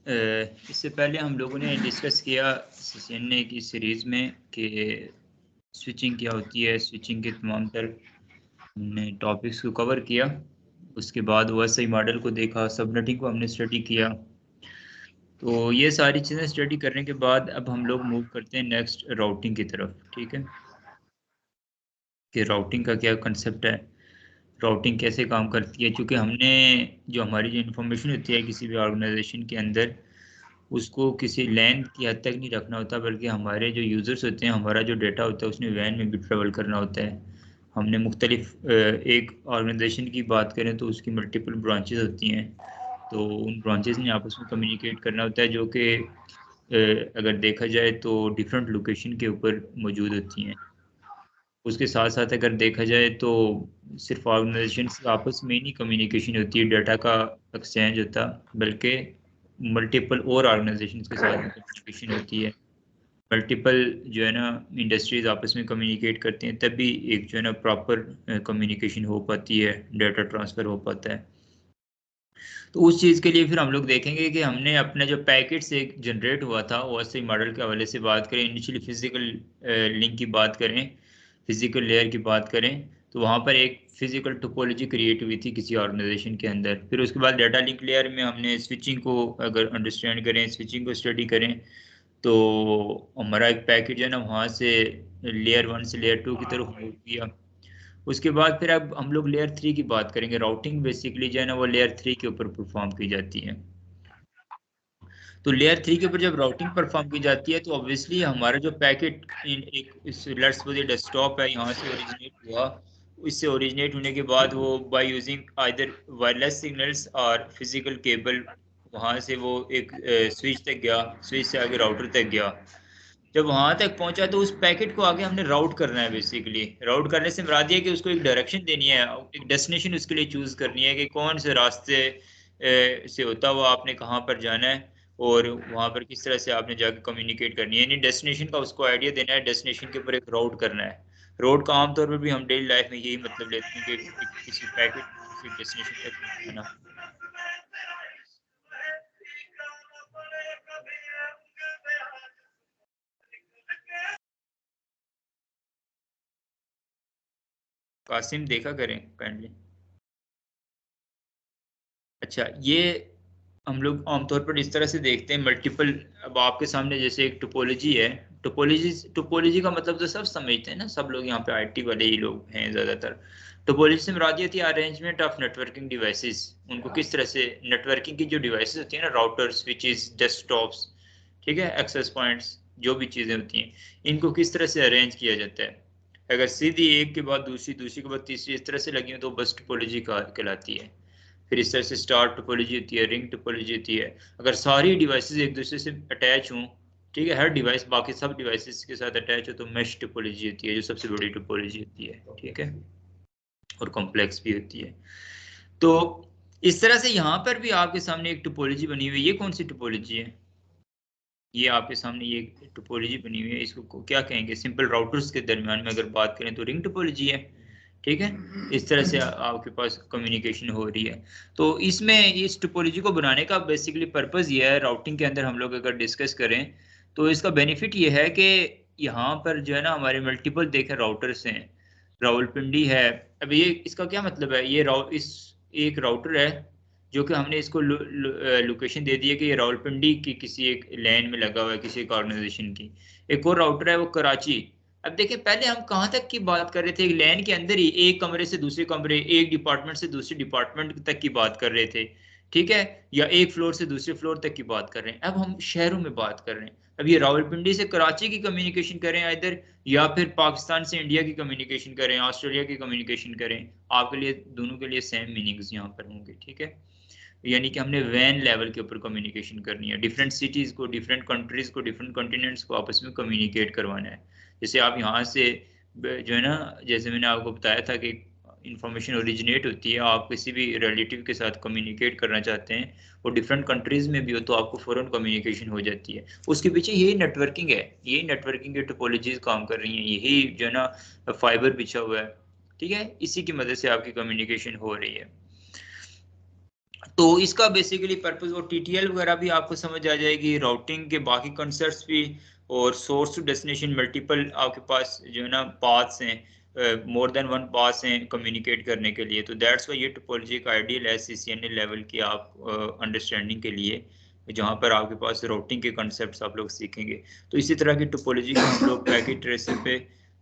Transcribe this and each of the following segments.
इससे पहले हम लोगों ने डिस्कस किया सीएनए की सीरीज़ में कि स्विचिंग क्या होती है, स्विचिंग के तमाम तर हमने टॉपिक्स को कवर किया। उसके बाद ओएसआई मॉडल को देखा, सबनेटिंग को हमने स्टडी किया। तो ये सारी चीज़ें स्टडी करने के बाद अब हम लोग मूव करते हैं नेक्स्ट राउटिंग की तरफ, ठीक है? कि राउटिंग का क्या कंसेप्ट है, राउटिंग कैसे काम करती है, क्योंकि हमने जो हमारी जो इन्फॉर्मेशन होती है किसी भी ऑर्गेनाइजेशन के अंदर, उसको किसी लैन की हद तक नहीं रखना होता, बल्कि हमारे जो यूज़र्स होते हैं, हमारा जो डेटा होता है, उसने वैन में भी ट्रेवल करना होता है। हमने मुख्तलिफ एक ऑर्गेनाइजेशन की बात करें तो उसकी मल्टीपल ब्रांचेस होती हैं, तो उन ब्रांचेस ने आपस में कम्युनिकेट करना होता है, जो कि अगर देखा जाए तो डिफरेंट लोकेशन के ऊपर मौजूद होती हैं। उसके साथ-साथ अगर देखा जाए तो सिर्फ़ ऑर्गेनाइज़ेशंस आपस में ही नहीं कम्युनिकेशन होती है, डाटा का एक्सचेंज होता, बल्कि मल्टीपल और ऑर्गेनाइज़ेशंस के साथ भी कम्युनिकेशन होती है। मल्टीपल जो है ना इंडस्ट्रीज़ आपस में कम्युनिकेट करती हैं, तब भी एक जो है ना प्रॉपर कम्युनिकेशन हो पाती है, डाटा ट्रांसफ़र हो पाता है। तो उस चीज़ के लिए फिर हम लोग देखेंगे कि हमने अपना जो पैकेट से जनरेट हुआ था, ओएसआई मॉडल के हवाले से बात करें, इनिशियली फिज़िकल लिंक की बात करें, फिज़िकल लेयर की बात करें, तो वहाँ पर एक फिज़िकल टोपोलॉजी क्रिएट हुई थी किसी ऑर्गेनाइज़ेशन के अंदर। फिर उसके बाद डाटा लिंक लेयर में हमने स्विचिंग को अगर अंडरस्टैंड करें, स्विचिंग को स्टडी करें, तो हमारा एक पैकेट जो है ना वहाँ से लेयर 1 से लेयर 2 की तरफ मूव किया। उसके बाद फिर अब हम लोग लेयर 3 की बात करेंगे। राउटिंग बेसिकली जो है ना वो लेयर 3 के ऊपर परफॉर्म की जाती है। तो लेयर 3 के ऊपर जब राउटिंग परफॉर्म की जाती है तो ऑब्वियसली हमारा जो पैकेट इन एक इस लेट्स सपोज ये डेस्कटॉप है, यहाँ से ओरिजिनेट हुआ। इससे ओरिजिनेट होने के बाद वो by using either wireless signals और फिजिकल केबल वहाँ से वो एक स्विच तक गया, स्विच से आगे राउटर तक गया। जब वहां तक पहुंचा तो उस पैकेट को आगे हमने राउट करना है। बेसिकली राउट करने से मुराद ये है कि उसको एक डायरेक्शन देनी है, एक डेस्टिनेशन उसके लिए चूज करनी है कि कौन से रास्ते से होता हुआ आपने कहाँ पर जाना है और वहां पर किस तरह से आपने जाकर कम्युनिकेट करनी है। यानी डेस्टिनेशन का उसको आइडिया देना है, डेस्टिनेशन के ऊपर एक राउट करना है। रोड का आमतौर पर भी हम डेली लाइफ में यही मतलब लेते हैं कि किसी पैकेट किसी डेस्टिनेशन तक पहुंचाना। कासिम देखा करें काइंडली। अच्छा, ये हम लोग आमतौर पर इस तरह से देखते हैं मल्टीपल। अब आपके सामने जैसे एक टोपोलॉजी है। टोपोलॉजी टोपोलॉजी का मतलब तो सब समझते हैं ना, सब लोग यहाँ पे आईटी वाले ही लोग हैं ज़्यादातर। टोपोलॉजी से मुराद ये थी अरेंजमेंट ऑफ नेटवर्किंग डिवाइसेस। उनको किस तरह से नेटवर्किंग की जो डिवाइसेस होती हैं ना, राउटर, स्विचेस, डेस्कटॉप्स, ठीक है, एक्सेस पॉइंट्स, जो भी चीज़ें होती हैं, इनको किस तरह से अरेंज किया जाता है। अगर सीधी एक के बाद दूसरी, दूसरी के बाद तीसरी इस तरह से लगी हो तो बस टोपोलॉजी कहलाती है। फिर इस तरह से स्टार टोपोलॉजी होती है, रिंग टोपोलॉजी होती है। अगर सारी डिवाइसेस एक दूसरे से अटैच हों, ठीक है, हर डिवाइस बाकी सब डिवाइसेस के साथ अटैच हो, तो मेश टोपोलॉजी होती है, जो सबसे बड़ी टोपोलॉजी होती है, ठीक है, और कॉम्प्लेक्स भी होती है। तो इस तरह से यहाँ पर भी आपके सामने एक टोपोलॉजी बनी हुई है। ये कौन सी टोपोलॉजी है? ये आपके सामने ये टोपोलॉजी बनी हुई है, इसको क्या कहेंगे? सिंपल राउटर्स के दरमियान में अगर बात करें तो रिंग टोपोलॉजी है, ठीक है। इस तरह से आपके पास कम्युनिकेशन हो रही है। तो इसमें इस टोपोलॉजी को बनाने का बेसिकली पर्पस ये है, राउटिंग के अंदर हम लोग अगर डिस्कस करें तो इसका बेनिफिट ये है कि यहाँ पर जो है ना हमारे मल्टीपल देखें राउटर्स हैं। रावलपिंडी है। अब ये इसका क्या मतलब है? ये इस एक राउटर है जो कि हमने इसको लोकेशन दे दी है कि ये रावलपिंडी की किसी एक लैन में लगा हुआ है, किसी एक ऑर्गेनाइजेशन की। एक और राउटर है वो कराची। अब देखिए, पहले हम कहाँ तक की बात कर रहे थे? एक लैन के अंदर ही एक कमरे से दूसरे कमरे, एक डिपार्टमेंट से दूसरे डिपार्टमेंट तक की बात कर रहे थे, ठीक है, या एक फ्लोर से दूसरे फ्लोर तक की बात कर रहे हैं। अब हम शहरों में बात कर रहे हैं। अब ये रावलपिंडी से कराची की कम्युनिकेशन करें इधर, या फिर पाकिस्तान से इंडिया की कम्युनिकेशन करें, ऑस्ट्रेलिया की कम्युनिकेशन करें, आपके लिए दोनों के लिए सेम मीनिंग्स यहाँ पर होंगे, ठीक है। यानी कि हमने वैन लेवल के ऊपर कम्युनिकेशन करनी है, डिफरेंट सिटीज को, डिफरेंट कंट्रीज को, डिफरेंट कॉन्टिनेंट्स को आपस में कम्युनिकेट करवाना है। जैसे आप यहाँ से जो है ना, जैसे मैंने आपको बताया था कि इंफॉर्मेशन ओरिजिनेट होती है, आप किसी भी रिलेटिव के साथ कम्युनिकेट करना चाहते हैं, वो डिफरेंट कंट्रीज में भी हो, तो आपको फ़ौरन कम्युनिकेशन हो जाती है। उसके पीछे यही नेटवर्किंग है, यही नेटवर्किंग की टोपोलॉजीज काम कर रही हैं, यही जो है ना फाइबर बिछा हुआ है, ठीक है, इसी की मदद से आपकी कम्युनिकेशन हो रही है। तो इसका बेसिकली पर्पस वो टीटीएल वगैरह भी आपको समझ आ जाएगी, राउटिंग के बाकी कंसेप्ट्स भी, और सोर्स टू डेस्टिनेशन मल्टीपल आपके पास जो है ना पाथ्स हैं, मोर देन वन पाथ्स हैं कम्युनिकेट करने के लिए। तो दैट्स वाई ये टोपोलॉजी एक आइडियल है सीसीएनए लेवल की आप अंडरस्टैंडिंग के लिए, जहाँ पर आपके पास राउटिंग के कंसेप्ट्स आप लोग सीखेंगे। तो इसी तरह की टोपोलॉजी को हम लोग पैकेट ट्रेसर पे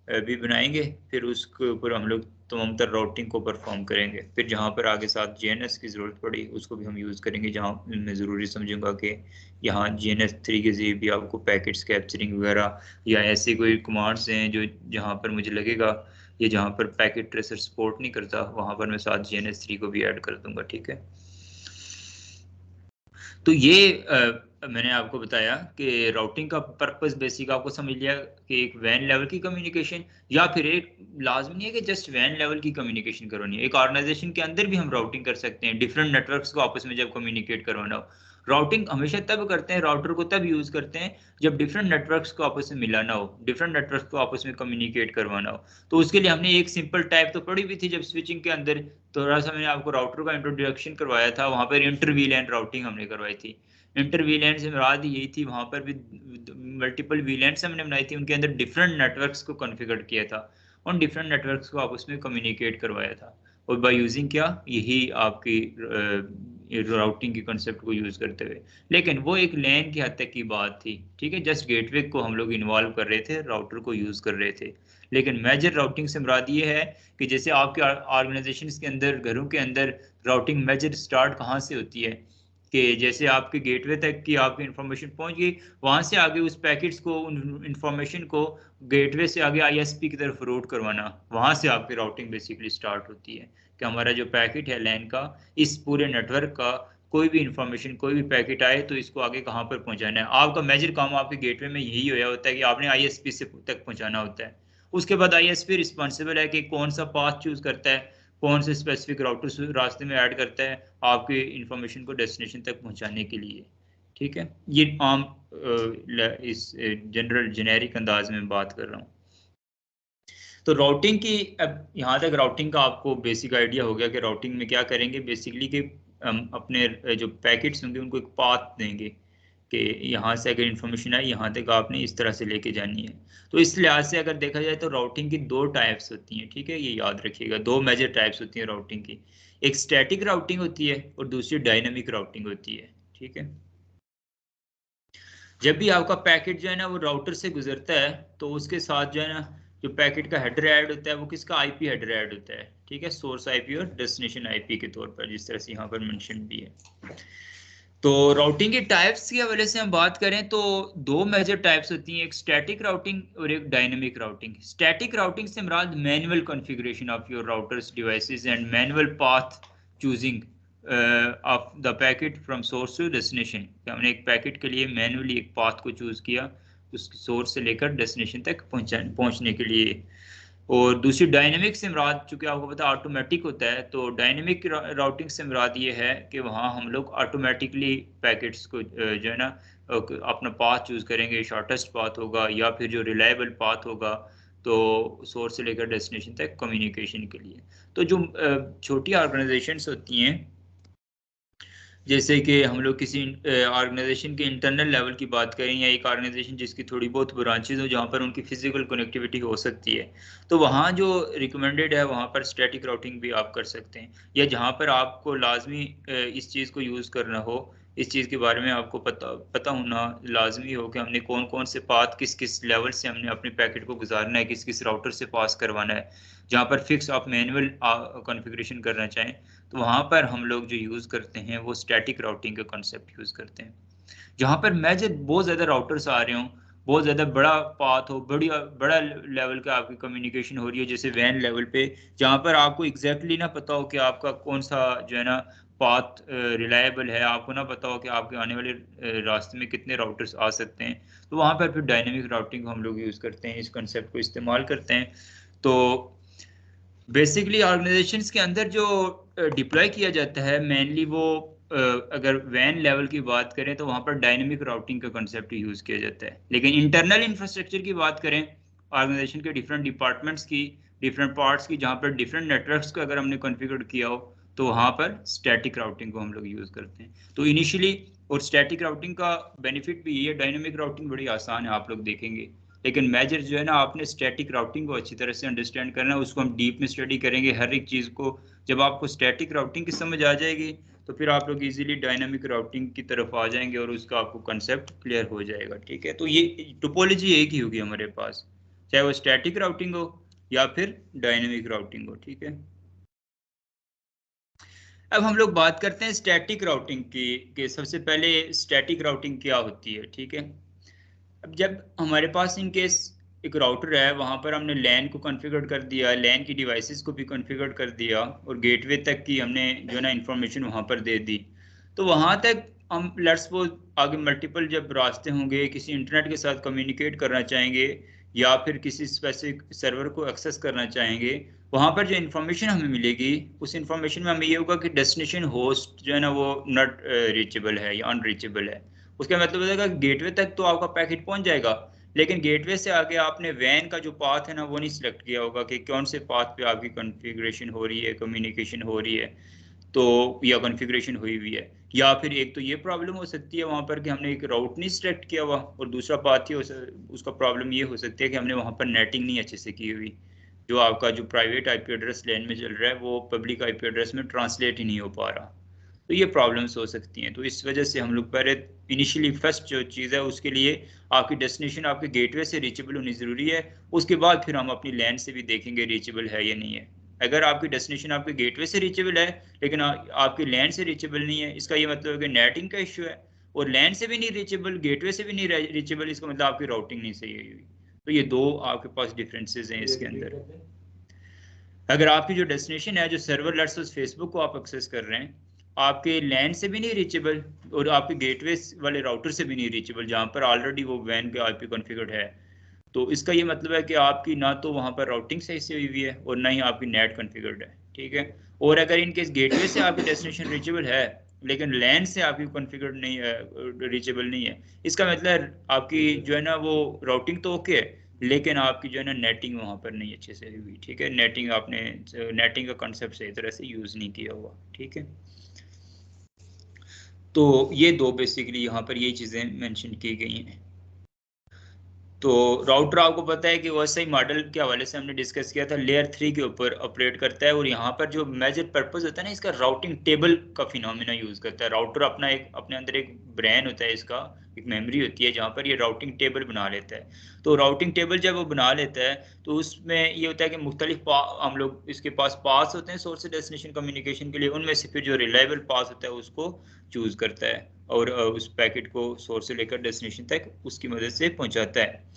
भी बनाएंगे, फिर उसके ऊपर हम लोग तमाम तर राउटिंग को परफॉर्म करेंगे। फिर जहाँ पर आगे साथ जीएनएस की ज़रूरत पड़ी उसको भी हम यूज़ करेंगे, जहाँ मैं ज़रूरी समझूंगा कि यहाँ जीएनएस 3 के ज़रिए भी आपको पैकेट्स कैप्चरिंग वगैरह या ऐसे कोई कमांड्स हैं जो जहाँ पर मुझे लगेगा ये जहाँ पर पैकेट ट्रेसर सपोर्ट नहीं करता वहाँ पर मैं साथ जीएनएस 3 को भी ऐड कर दूंगा। ठीक है, तो ये मैंने आपको बताया कि राउटिंग का पर्पस बेसिक आपको समझ लिया कि एक वैन लेवल की कम्युनिकेशन, या फिर एक लाजमी नहीं है कि जस्ट वैन लेवल की कम्युनिकेशन करवानी है, एक ऑर्गेनाइजेशन के अंदर भी हम राउटिंग कर सकते हैं डिफरेंट नेटवर्क्स को आपस में जब कम्युनिकेट करवाना हो। राउटिंग हमेशा तब करते हैं, राउटर को तब यूज करते हैं जब डिफरेंट नेटवर्क्स को आपस में मिलाना हो, डिफरेंट नेटवर्क्स को आपस में कम्युनिकेट करवाना हो। तो उसके लिए हमने एक सिंपल टाइप तो पढ़ी भी थी जब स्विचिंग के अंदर, थोड़ा सा मैंने आपको राउटर का इंट्रोडक्शन करवाया था, वहां पर इंटर वीलैन राउटिंग हमने करवाई थी। इंटर वीलैंड से मुराद यही थी, वहां पर भी मल्टीपल वीलैंड्स हमने बनाई थी, उनके अंदर डिफरेंट नेटवर्क्स को कॉन्फ़िगर किया था, उन डिफरेंट नेटवर्क्स को आपस में कम्युनिकेट करवाया था, और बाय यूजिंग क्या यही आपकी राउटिंग की कंसेप्ट को यूज करते हुए। लेकिन वो एक लैन की हद तक की बात थी, ठीक है, जस्ट गेटवे को हम लोग इन्वॉल्व कर रहे थे, राउटर को यूज कर रहे थे। लेकिन मेजर राउटिंग से मुराद ये है कि जैसे आपके ऑर्गेनाइजेशन के अंदर, घरों के अंदर राउटिंग मेजर स्टार्ट कहाँ से होती है कि जैसे आपके गेटवे तक की आपकी इंफॉर्मेशन पहुंच गई, वहां से आगे उस पैकेट्स को, उन इंफॉर्मेशन को गेटवे से आगे आईएसपी की तरफ रूट करवाना, वहां से आपकी राउटिंग बेसिकली स्टार्ट होती है कि हमारा जो पैकेट है लैन का, इस पूरे नेटवर्क का कोई भी इंफॉर्मेशन, कोई भी पैकेट आए तो इसको आगे कहाँ पर पहुंचाना है। आपका मेजर काम आपके गेटवे में यही होया होता है कि आपने आईएसपी से तक पहुंचाना होता है। उसके बाद आईएसपी रिस्पॉन्सिबल है कि कौन सा पाथ चूज करता है, कौन से स्पेसिफिक राउटर रास्ते में ऐड करता है आपके इंफॉर्मेशन को डेस्टिनेशन तक पहुंचाने के लिए। ठीक है, ये आम इस जनरल जेनेरिक अंदाज में बात कर रहा हूँ। तो राउटिंग की, अब यहाँ तक राउटिंग का आपको बेसिक आइडिया हो गया कि राउटिंग में क्या करेंगे बेसिकली, कि हम अपने जो पैकेट्स होंगे उनको एक पाथ देंगे कि यहाँ से अगर इंफॉर्मेशन आई यहाँ तक आपने इस तरह से लेके जानी है। तो इस लिहाज से अगर देखा जाए तो राउटिंग की दो टाइप्स होती हैं, ठीक है, ये याद रखिएगा, दो मेजर टाइप्स होती हैं राउटिंग की। एक स्टैटिक राउटिंग होती है और दूसरी डायनामिक राउटिंग होती है। ठीक है, जब भी आपका पैकेट जो है ना वो राउटर से गुजरता है तो उसके साथ जो है ना जो पैकेट का हेडर ऐड होता है वो किसका, आईपी हेडर ऐड होता है। ठीक है, सोर्स आईपी और डेस्टिनेशन आईपी के तौर पर, जिस तरह से यहाँ पर मेंशन भी है। तो राउटिंग के टाइप्स के हवाले से हम बात करें तो दो मेजर टाइप्स होती हैं, एक स्टैटिक राउटिंग और एक डायनेमिक राउटिंग। स्टैटिक राउटिंग से मुराद manual configuration of your routers devices and manual path choosing of the packet from source to destination. हमने एक पैकेट के लिए मैनुअली एक पाथ को चूज किया उस सोर्स से लेकर डेस्टिनेशन तक पहुंचने के लिए। और दूसरी डायनेमिक से मुराद, चूंकि आपको पता ऑटोमेटिक होता है, तो डायनेमिक राउटिंग से मुराद ये है कि वहाँ हम लोग ऑटोमेटिकली पैकेट्स को जो है ना अपना पाथ चूज करेंगे, शॉर्टेस्ट पाथ होगा या फिर जो रिलायबल पाथ होगा, तो सोर्स से लेकर डेस्टिनेशन तक कम्युनिकेशन के लिए। तो जो छोटी ऑर्गेनाइजेशंस होती हैं, जैसे कि हम लोग किसी ऑर्गेनाइजेशन के इंटरनल लेवल की बात करें या एक ऑर्गेनाइजेशन जिसकी थोड़ी बहुत ब्रांचेज हो जहाँ पर उनकी फिजिकल कनेक्टिविटी हो सकती है, तो वहाँ जो रिकमेंडेड है वहाँ पर स्टैटिक राउटिंग भी आप कर सकते हैं। या जहाँ पर आपको लाजमी इस चीज़ को यूज़ करना हो, इस चीज़ के बारे में आपको पता होना लाजमी हो कि हमने कौन कौन से पाथ किस किस लेवल से हमने अपने पैकेट को गुजारना है, किस किस राउटर से पास करवाना है। जहाँ पर फिक्स आप मैनुअल कॉन्फ़िगरेशन करना चाहें तो वहाँ पर हम लोग जो यूज़ करते हैं वो स्टैटिक राउटिंग का कॉन्सेप्ट यूज़ करते हैं। जहाँ पर मेजर बहुत ज़्यादा राउटर्स आ रहे हों, बहुत ज़्यादा बड़ा पाथ हो, बड़ा लेवल का आपकी कम्युनिकेशन हो रही है, जैसे वैन लेवल पे, जहाँ पर आपको एग्जैक्टली ना पता हो कि आपका कौन सा जो है ना पाथ रिलायबल है, आपको ना पता हो कि आपके आने वाले रास्ते में कितने राउटर्स आ सकते हैं, तो वहाँ पर फिर डायनेमिक राउटिंग हम लोग यूज़ करते हैं, इस कंसेप्ट को इस्तेमाल करते हैं। तो बेसिकली ऑर्गेनाइजेशंस के अंदर जो डिप्लॉय किया जाता है मेनली वो अगर वैन लेवल की बात करें तो वहाँ पर डायनेमिक राउटिंग का कंसेप्ट यूज़ किया जाता है। लेकिन इंटरनल इंफ्रास्ट्रक्चर की बात करें ऑर्गेनाइजेशन के डिफरेंट डिपार्टमेंट्स की, डिफरेंट पार्ट्स की, जहाँ पर डिफरेंट नेटवर्क्स को अगर हमने कॉन्फ़िगर किया हो, तो वहाँ पर स्टैटिक राउटिंग को हम लोग यूज़ करते हैं। तो इनिशियली, और स्टैटिक राउटिंग का बेनिफिट भी ये, डायनेमिक राउटिंग बड़ी आसान है, आप लोग देखेंगे, लेकिन मेजर जो है ना, आपने स्टैटिक राउटिंग को अच्छी तरह से अंडरस्टैंड करना है, उसको हम डीप में स्टडी करेंगे हर एक चीज़ को। जब आपको स्टैटिक राउटिंग की समझ आ जाएगी तो फिर आप लोग इजीली डायनामिक राउटिंग की तरफ आ जाएंगे और उसका आपको कंसेप्ट क्लियर हो जाएगा, ठीक है। तो ये टोपोलॉजी एक ही होगी हमारे पास, चाहे वो स्टैटिक राउटिंग हो या फिर डायनेमिक राउटिंग हो, ठीक है। अब हम लोग बात करते हैं स्टैटिक राउटिंग की, कि सबसे पहले स्टैटिक राउटिंग क्या होती है, ठीक है। अब जब हमारे पास इन केस एक राउटर है, वहां पर हमने लैन को कॉन्फ़िगर कर दिया, लैन की डिवाइसेस को भी कॉन्फ़िगर कर दिया, और गेटवे तक की हमने जो है ना इंफॉर्मेशन वहां पर दे दी। तो वहां तक हम लेट्स सपोज आगे मल्टीपल जब रास्ते होंगे, किसी इंटरनेट के साथ कम्युनिकेट करना चाहेंगे या फिर किसी स्पेसिफिक सर्वर को एक्सेस करना चाहेंगे, वहां पर जो इन्फॉर्मेशन हमें मिलेगी, उस इन्फॉर्मेशन में हमें ये होगा कि डेस्टिनेशन होस्ट जो है ना वो नॉट रीचेबल है या अनरीचेबल है। उसका मतलब होगा गेटवे तक तो आपका पैकेट पहुंच जाएगा, लेकिन गेटवे से आगे आपने वैन का जो पाथ है ना वो नहीं सिलेक्ट किया होगा कि कौन से पाथ पे आपकी कॉन्फ़िगरेशन हो रही है, कम्युनिकेशन हो रही है, तो या कॉन्फ़िगरेशन हुई हुई है। या फिर एक तो ये प्रॉब्लम हो सकती है वहां पर कि हमने एक राउट नहीं सिलेक्ट किया हुआ, और दूसरा बात ये उसका प्रॉब्लम ये हो सकती है कि हमने वहां पर नेटिंग नहीं अच्छे से की हुई, जो आपका जो प्राइवेट आईपी एड्रेस लैन में चल रहा है वो पब्लिक आईपी एड्रेस में ट्रांसलेट ही नहीं हो पा रहा। तो ये प्रॉब्लम्स हो सकती हैं। तो इस वजह से हम लोग पहले इनिशियली फर्स्ट जो चीज़ है उसके लिए आपकी डेस्टिनेशन आपके गेटवे से रीचेबल होनी ज़रूरी है। उसके बाद फिर हम अपनी लैन से भी देखेंगे रीचेबल है या नहीं है। अगर आपकी डेस्टिनेशन आपके गेटवे से रीचेबल है लेकिन आपकी लैन से रीचेबल नहीं है, इसका ये मतलब है कि नेटिंग का इशू है, और लैन से भी नहीं रीचेबल, गेटवे से भी नहीं रीचेबल, इसका मतलब आपकी राउटिंग नहीं सही हुई। तो ये दो आपके पास डिफरेंसेस हैं इसके अंदर। अगर आपकी जो डेस्टिनेशन है, जो सर्वर लेट्स फेसबुक को आप एक्सेस कर रहे हैं, आपके लैन से भी नहीं रीचेबल और आपके गेटवे वाले राउटर से भी नहीं रीचेबल, जहां पर ऑलरेडी वो वैन के आईपी कॉन्फ़िगर्ड है, तो इसका ये मतलब है कि आपकी ना तो वहां पर राउटिंग सही से हुई हुई है और ना ही आपकी नेट कॉन्फ़िगर्ड है, ठीक है। और अगर इन केस गेटवे से आपकी डेस्टिनेशन रीचेबल है लेकिन लैन से आपकी कॉन्फ़िगर्ड नहीं है, रीचेबल नहीं है, इसका मतलब आपकी जो है ना वो राउटिंग तो ओके है, लेकिन आपकी जो है ना नेटिंग वहां पर नहीं अच्छे से हुई, ठीक है। नेटिंग आपने नेटिंग का कॉन्सेप्ट सही तरह से यूज नहीं किया हुआ, ठीक है। तो ये दो बेसिकली यहाँ पर ये चीजें मेंशन की गई हैं। तो राउटर आपको पता है कि वैसे ही मॉडल के हवाले से हमने डिस्कस किया था, लेयर 3 के ऊपर ऑपरेट करता है, और यहाँ पर जो मेजर पर्पस होता है ना इसका, राउटिंग टेबल का फिनोमिना यूज करता है। राउटर अपना एक अपने अंदर एक ब्रेन होता है, इसका एक मेमोरी होती है जहाँ पर ये राउटिंग टेबल बना लेता है। तो राउटिंग टेबल जब वो बना लेता है तो उसमें ये होता है कि मुख्तलिफ हम लोग इसके पास पास होते हैं सोर्स से डेस्टिनेशन कम्युनिकेशन के लिए, उनमें से फिर जो रिलायबल पास होता है उसको चूज करता है और उस पैकेट को सोर्स से लेकर डेस्टिनेशन तक उसकी मदद से पहुंचाता है।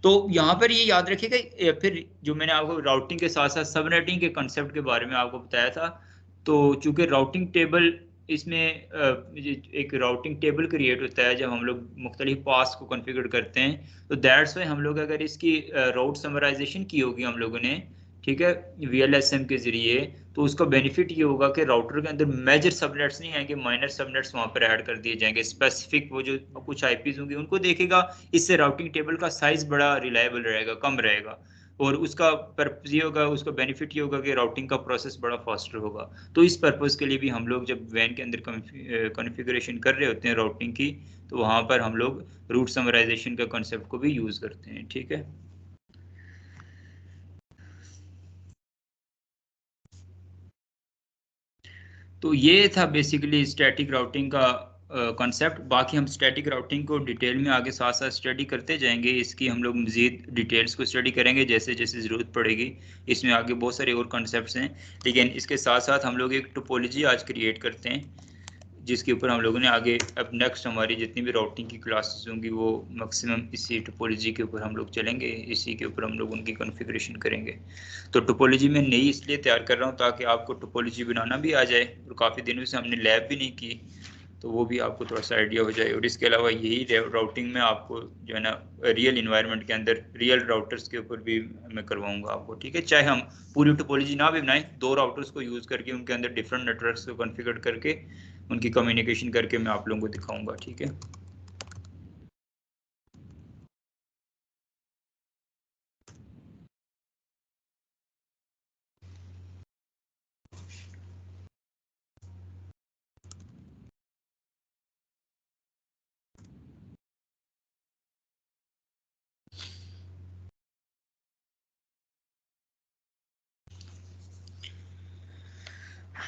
तो यहाँ पर ये याद रखिएगा, फिर जो मैंने आपको राउटिंग के साथ साथ सबनेटिंग के कंसेप्ट के बारे में आपको बताया था, तो चूंकि राउटिंग टेबल इसमें एक राउटिंग टेबल क्रिएट होता है जब हम लोग मुख्तलिफ पास को कॉन्फ़िगर करते हैं, तो दैट्स वाई हम लोग अगर इसकी राउट समराइजेशन की होगी हम लोगों ने, ठीक है, वीएलएसएम के जरिए, तो उसका बेनिफिट ये होगा कि राउटर के अंदर मेजर सबनेट्स नहीं आएंगे, माइनर सबनेट्स वहां पर ऐड कर दिए जाएंगे, स्पेसिफिक वो जो कुछ आईपीज होंगे उनको देखेगा। इससे राउटिंग टेबल का साइज बड़ा रिलायबल रहेगा, कम रहेगा, और उसका पर्पज ये होगा, उसका बेनिफिट ये होगा कि राउटिंग का प्रोसेस बड़ा फास्टर होगा। तो इस पर्पज के लिए भी हम लोग जब वैन के अंदर कॉन्फ़िगरेशन कर रहे होते हैं राउटिंग की, तो वहां पर हम लोग रूट समराइजेशन का कॉन्सेप्ट को भी यूज करते हैं, ठीक है। तो ये था बेसिकली स्टैटिक राउटिंग का कॉन्सेप्ट। बाकी हम स्टैटिक राउटिंग को डिटेल में आगे साथ साथ स्टडी करते जाएंगे, इसकी हम लोग मज़ीद डिटेल्स को स्टडी करेंगे जैसे जैसे ज़रूरत पड़ेगी। इसमें आगे बहुत सारे और कॉन्सेप्ट्स हैं, लेकिन इसके साथ साथ हम लोग एक टोपोलॉजी आज क्रिएट करते हैं जिसके ऊपर हम लोगों ने आगे अब नेक्स्ट हमारी जितनी भी राउटिंग की क्लासेस होंगी वो मैक्सिमम इसी टोपोलॉजी के ऊपर हम लोग चलेंगे, इसी के ऊपर हम लोग उनकी कॉन्फ़िगरेशन करेंगे। तो टोपोलॉजी मैं नई इसलिए तैयार कर रहा हूँ ताकि आपको टोपोलॉजी बनाना भी आ जाए, और काफ़ी दिनों से हमने लैब भी नहीं की, तो वो भी आपको थोड़ा सा आइडिया हो जाए। और इसके अलावा यही राउटिंग में आपको जो है ना रियल इन्वायरमेंट के अंदर रियल राउटर्स के ऊपर भी मैं करवाऊंगा आपको, ठीक है। चाहे हम पूरी टोपोलॉजी ना भी बनाएं, दो राउटर्स को यूज़ करके उनके अंदर डिफरेंट नेटवर्क्स को कॉन्फ़िगर करके उनकी कम्युनिकेशन करके मैं आप लोगों को दिखाऊंगा, ठीक है।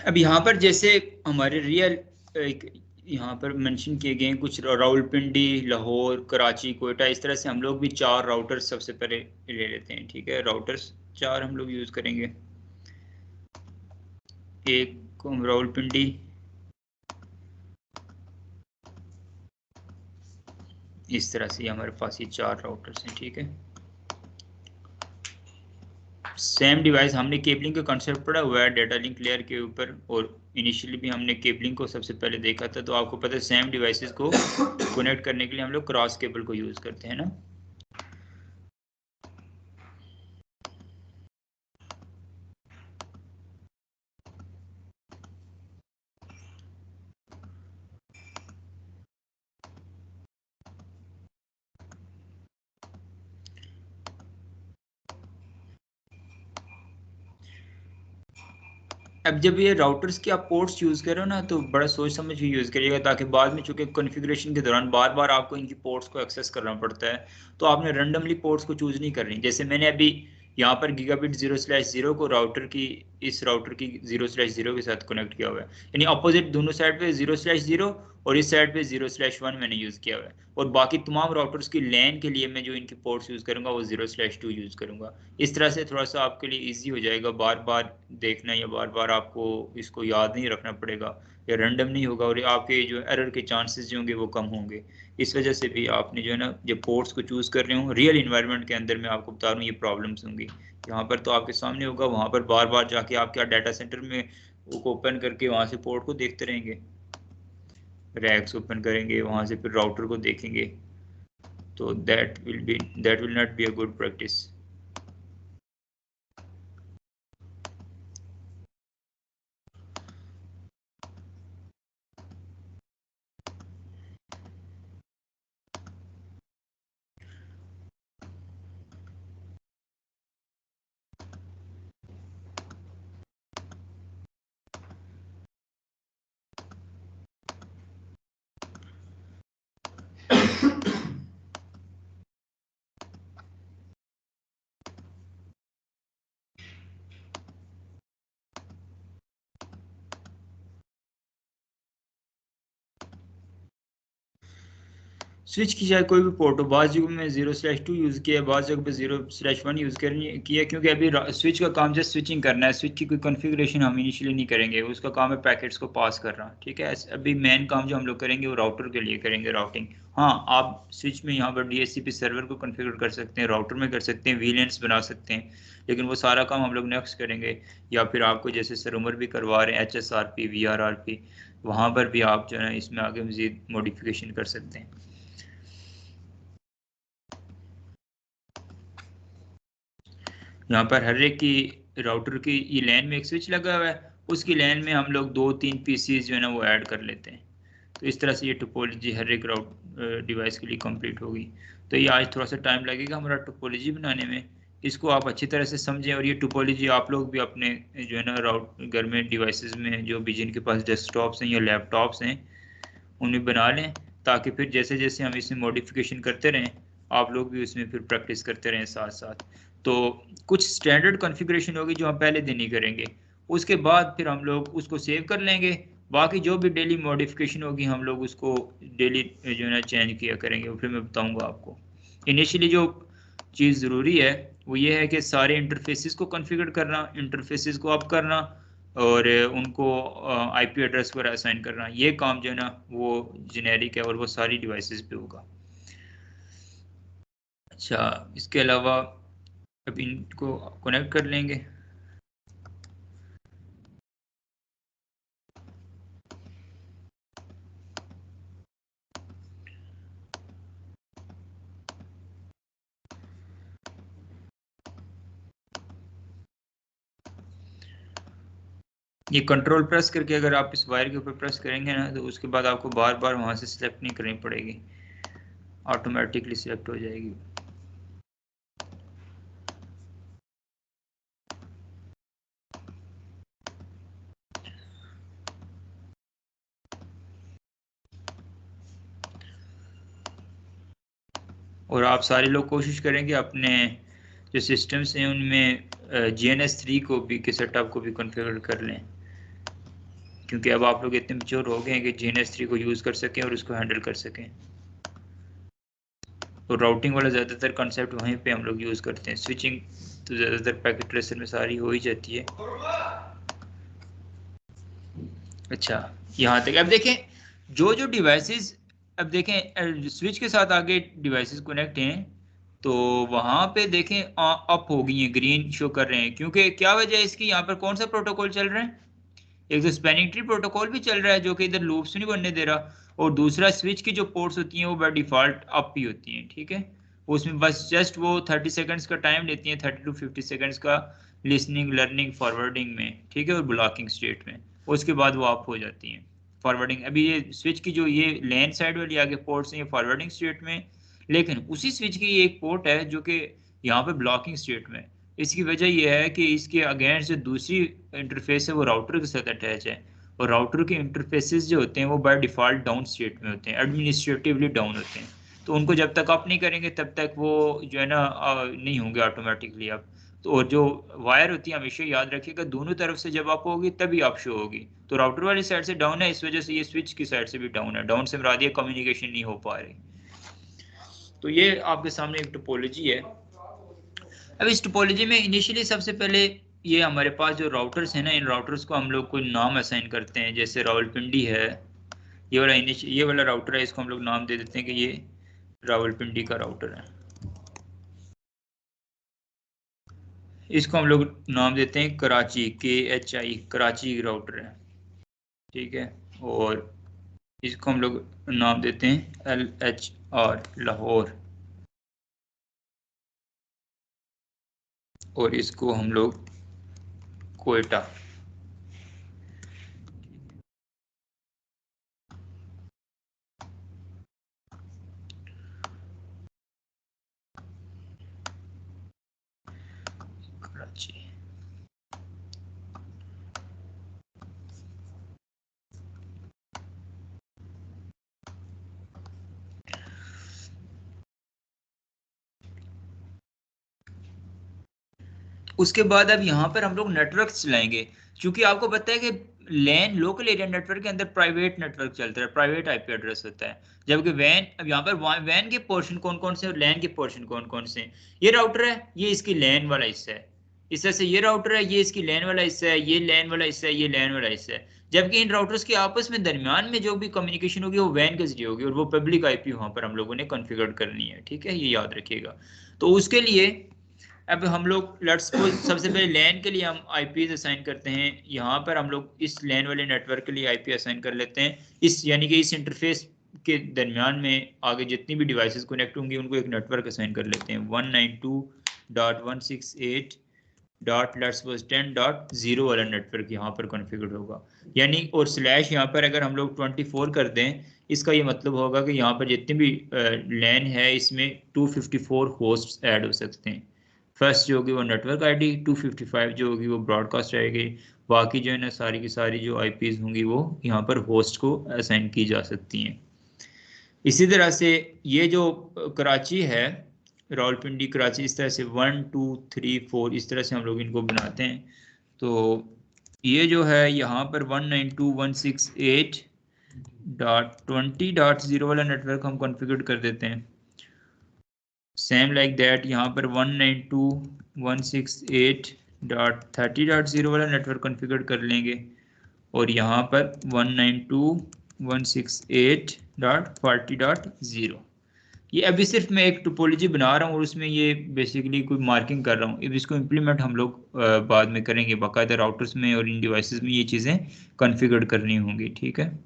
अब यहाँ पर जैसे हमारे रियल यहाँ पर मेंशन किए गए हैं कुछ, रावलपिंडी, लाहौर, कराची, कोयटा, इस तरह से हम लोग भी 4 राउटर्स सबसे पहले ले लेते हैं। ठीक है, राउटर्स 4 हम लोग यूज करेंगे। एक रावलपिंडी, इस तरह से हमारे पास ये 4 राउटर्स हैं। ठीक है, सेम डिवाइस, हमने केबलिंग का कॉन्सेप्ट पढ़ा हुआ है डाटा लिंक लेयर के ऊपर, और इनिशियली भी हमने केबलिंग को सबसे पहले देखा था। तो आपको पता है सेम डिवाइसेस को कनेक्ट करने के लिए हम लोग क्रॉस केबल को यूज करते हैं ना। अब जब ये राउटर्स के आप पोर्ट्स यूज़ कर रहे हो ना, तो बड़ा सोच समझ के यूज़ करिएगा, ताकि बाद में चूंकि कॉन्फ़िगरेशन के दौरान बार बार आपको इनकी पोर्ट्स को एक्सेस करना पड़ता है, तो आपने रैंडमली पोर्ट्स को चूज़ नहीं करनी। जैसे मैंने अभी यहाँ पर गीगाबिट 0/0 को राउटर की, इस राउटर की 0/0 के साथ कनेक्ट किया हुआ है, यानी अपोजिट दोनों साइड पे 0/0 और इस साइड पे 0/1 मैंने यूज़ किया हुआ है। और बाकी तमाम राउटर्स की लैन के लिए मैं जो इनकी पोर्ट्स यूज़ करूँगा वो 0/2 यूज़ करूँगा। इस तरह से थोड़ा सा आपके लिए ईजी हो जाएगा, बार बार देखना या बार बार आपको इसको याद नहीं रखना पड़ेगा, या रैंडम नहीं होगा, और आपके जो एरर के चांसेस जो होंगे वो कम होंगे। इस वजह से भी आपने जो है ना, जब पोर्ट्स को चूज़ कर रहे हो रियल इन्वायरमेंट के अंदर, मैं आपको बता रहा हूँ ये प्रॉब्लम्स होंगी। यहाँ पर तो आपके सामने होगा, वहाँ पर बार बार जाके आप क्या डाटा सेंटर में वो ओपन करके वहाँ से पोर्ट को देखते रहेंगे, रैक्स ओपन करेंगे, वहाँ से फिर राउटर को देखेंगे, तो that will not be a good practice. Switch की चाहे कोई भी पोर्ट हो, बाज़ जगह में 0/2 यूज़ किया, बाज़ जगह पे 0/1 यूज़ किया, क्योंकि अभी स्विच का काम जस्ट स्विचिंग करना है। स्विच की कोई कॉन्फ़िगरेशन हम इनिशियली नहीं करेंगे, उसका काम है पैकेट्स को पास करना। ठीक है, अभी मेन काम जो हम लोग करेंगे वो राउटर के लिए करेंगे, राउटिंग। हाँ, आप स्विच में यहाँ पर DHCP सर्वर को कॉन्फ़िगर कर सकते हैं, राउटर में कर सकते हैं, VLANs बना सकते हैं, लेकिन वो सारा काम हम लोग नेक्स्ट करेंगे। या फिर आपको जैसे सर उमर भी करवा रहे हैं HSRP, VRRP, वहाँ पर भी आप जो है इसमें आगे मज़ीद मॉडिफिकेशन कर सकते हैं। यहाँ पर हर एक की राउटर की ये लैन में एक स्विच लगा हुआ है, उसकी लैन में हम लोग 2-3 पीसीज जो है ना वो ऐड कर लेते हैं। तो इस तरह से ये टोपोलॉजी हर एक डिवाइस के लिए कंप्लीट होगी। तो ये आज थोड़ा सा टाइम लगेगा हमारा टोपोलॉजी बनाने में, इसको आप अच्छी तरह से समझें। और ये टोपोलॉजी आप लोग भी अपने जो है ना राउट घर में डिवाइसेस में जो भी जिनके पास डेस्कटॉप्स हैं या लैपटॉप्स हैं उन्हें बना लें, ताकि फिर जैसे जैसे हम इसमें मॉडिफिकेशन करते रहें आप लोग भी उसमें फिर प्रैक्टिस करते रहें साथ साथ। तो कुछ स्टैंडर्ड कॉन्फ़िगरेशन होगी जो हम पहले दिन ही करेंगे, उसके बाद फिर हम लोग उसको सेव कर लेंगे। बाकी जो भी डेली मॉडिफिकेशन होगी हम लोग उसको डेली जो है ना चेंज किया करेंगे, वो फिर मैं बताऊंगा आपको। इनिशियली जो चीज़ ज़रूरी है वो ये है कि सारे इंटरफेसेस को कॉन्फ़िगर करना, इंटरफेसेस को अप करना, और उनको IP एड्रेस पर असाइन करना। ये काम जो है ना वो जेनेरिक है और वो सारी डिवाइसेस पे होगा। अच्छा, इसके अलावा अब इनको कनेक्ट कर लेंगे। ये कंट्रोल प्रेस करके अगर आप इस वायर के ऊपर प्रेस करेंगे ना, तो उसके बाद आपको बार बार वहाँ से सिलेक्ट नहीं करनी पड़ेगी, ऑटोमेटिकली सिलेक्ट हो जाएगी। और आप सारे लोग कोशिश करेंगे अपने जो सिस्टम्स हैं उनमें GNS3 को भी के सेटअप को भी कॉन्फ़िगर कर लें। क्योंकि अब आप लोग इतने मैच्योर हो गए हैं कि GNS3 को यूज़ कर सकें और उसको हैंडल कर सकें। तो राउटिंग वाला ज़्यादातर कॉन्सेप्ट वहीं पे हम लोग यूज़ करते हैं। स्विचिंग तो ज़्यादातर पैकेट ट्रेसर में सारी हो ही जाती है। अच्छा, यहाँ तक। अब देखें जो जो डिवाइसेस, अब देखें स्विच के साथ आगे डिवाइसेस कनेक्ट हैं तो वहाँ पे देखें अप हो गई हैं, ग्रीन शो कर रहे हैं। क्योंकि क्या वजह है इसकी? यहाँ पर कौन सा प्रोटोकॉल चल रहा है? एक तो स्पैनिंग ट्री प्रोटोकॉल भी चल रहा है जो कि इधर लूप्स नहीं बनने दे रहा, और दूसरा स्विच की जो पोर्ट्स होती हैं वो बाय डिफॉल्ट अप ही होती हैं। ठीक है, उसमें बस जस्ट वो 30 सेकंड्स का टाइम लेती हैं, 30 to 50 सेकंड्स का लिसनिंग, लर्निंग, फॉरवर्डिंग में। ठीक है, और ब्लॉकिंग स्टेट में, उसके बाद वो अप हो जाती हैं। फॉरवर्डिंग, अभी ये स्विच की जो ये लैन साइड वाली आगे पोर्ट्स हैं ये फॉरवर्डिंग स्टेट में, लेकिन उसी स्विच की एक पोर्ट है जो कि यहाँ पे ब्लॉकिंग स्टेट में। इसकी वजह यह है कि इसके अगेंस्ट जो दूसरी इंटरफेस है वो राउटर के साथ अटैच है, और राउटर के इंटरफेसेस जो होते हैं वो बाय डिफॉल्ट डाउन स्टेट में होते हैं, एडमिनिस्ट्रेटिवली डाउन होते हैं। तो उनको जब तक अप नहीं करेंगे तब तक वो जो है ना नहीं होंगे ऑटोमेटिकली अप। तो और जो वायर होती है हमेशा याद रखिएगा दोनों तरफ से जब अप होगी तभी अप शो होगी। तो राउटर वाली साइड से डाउन है, इस वजह से ये स्विच की साइड से भी डाउन है। डाउन से मुराद ये कम्युनिकेशन नहीं हो पा रही। तो ये आपके सामने एक टोपोलॉजी है। अब इस टोपोलॉजी में इनिशियली सबसे पहले ये हमारे पास जो राउटर्स हैं ना, इन राउटर्स को हम लोग कोई नाम असाइन करते हैं। जैसे रावलपिंडी है, ये वाला राउटर है, इसको हम लोग नाम दे देते हैं कि ये रावलपिंडी का राउटर है। इसको हम लोग नाम देते हैं कराची, KHI, कराची राउटर है। ठीक है, और इसको हम लोग नाम देते हैं LHR, लाहौर, और इसको हम लोग कोयटा। कराची, उसके बाद अब यहाँ पर हम लोग नेटवर्क चलाएंगे। क्योंकि आपको पता है कि लैन लोकल एरिया नेटवर्क के अंदर प्राइवेट नेटवर्क चलता है, प्राइवेट IP एड्रेस होता है। जबकि वैन, अब यहाँ पर वैन के पोर्शन कौन कौन से और लैन के पोर्शन कौन कौन से हैं? ये राउटर है, ये इसकी लैन वाला हिस्सा है। इस तरह से ये राउटर है, ये इसकी लैन वाला हिस्सा है, ये लैन वाला हिस्सा है, ये लैन वाला हिस्सा है। जबकि इन राउटर्स के आपस में दरमियान में जो भी कम्युनिकेशन होगी वो वैन के जरिए होगी, और वो पब्लिक IP वहाँ पर हम लोगों ने कॉन्फ़िगर करनी है। ठीक है, ये याद रखिएगा। तो उसके लिए अब हम लोग लेट्स सपोज सबसे पहले लैन के लिए हम IPs असाइन करते हैं। यहाँ पर हम लोग इस लैन वाले नेटवर्क के लिए IP असाइन कर लेते हैं। इस यानी कि इस इंटरफेस के दरमियान में आगे जितनी भी डिवाइसेस कनेक्ट होंगी उनको एक नेटवर्क असाइन कर लेते हैं। 192.168.10.0 वाला नेटवर्क यहाँ पर कॉन्फ़िगर होगा। यानी और स्लैश यहाँ पर अगर हम लोग 24 कर दें, इसका ये मतलब होगा कि यहाँ पर जितनी भी लैन है इसमें 254 होस्ट ऐड हो सकते हैं। फर्स्ट जो होगी वो नेटवर्क ID, 255 जो होगी वो ब्रॉडकास्ट आएगी। बाकी जो है ना सारी की सारी जो IPs होंगी वो यहाँ पर होस्ट को असाइन की जा सकती हैं। इसी तरह से ये जो कराची है, रावलपिंडी कराची, इस तरह से 1 2 3 4 इस तरह से हम लोग इनको बनाते हैं। तो ये जो है यहाँ पर 192.168.20.0 वाला नेटवर्क हम कॉन्फ़िगर कर देते हैं। सेम लाइक दैट यहाँ पर 192.168.30.0 वाला नेटवर्क कॉन्फ़िगर कर लेंगे, और यहाँ पर 192.168.40.0। ये अभी सिर्फ मैं एक टोपोलॉजी बना रहा हूँ और उसमें ये बेसिकली कोई मार्किंग कर रहा हूँ। अब इसको इम्प्लीमेंट हम लोग बाद में करेंगे, बाकायदा राउटर्स में और इन डिवाइसेस में ये चीज़ें कॉन्फ़िगर करनी होंगी। ठीक है,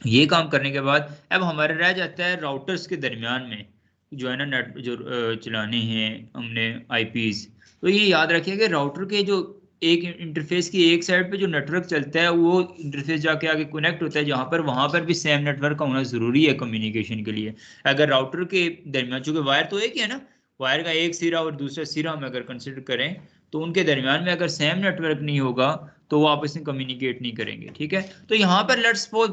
ये काम करने के बाद अब हमारे रह जाता है राउटर्स के दरमियान में जो है ना नेट जो चलाने हैं हमने IPs। तो ये याद रखिए कि राउटर के जो एक इंटरफेस की एक साइड पे जो नेटवर्क चलता है वो इंटरफेस जाके आगे कनेक्ट होता है जहाँ पर, वहाँ पर भी सेम नेटवर्क का होना ज़रूरी है कम्युनिकेशन के लिए। अगर राउटर के दरमियान, चूँकि वायर तो एक ही है ना, वायर का एक सिरा और दूसरा सिरा हम अगर कंसिडर करें तो उनके दरमियान में अगर सेम नेटवर्क नहीं होगा तो वो आपस में कम्युनिकेट नहीं करेंगे। ठीक है, तो यहाँ पर लेट्स सपोज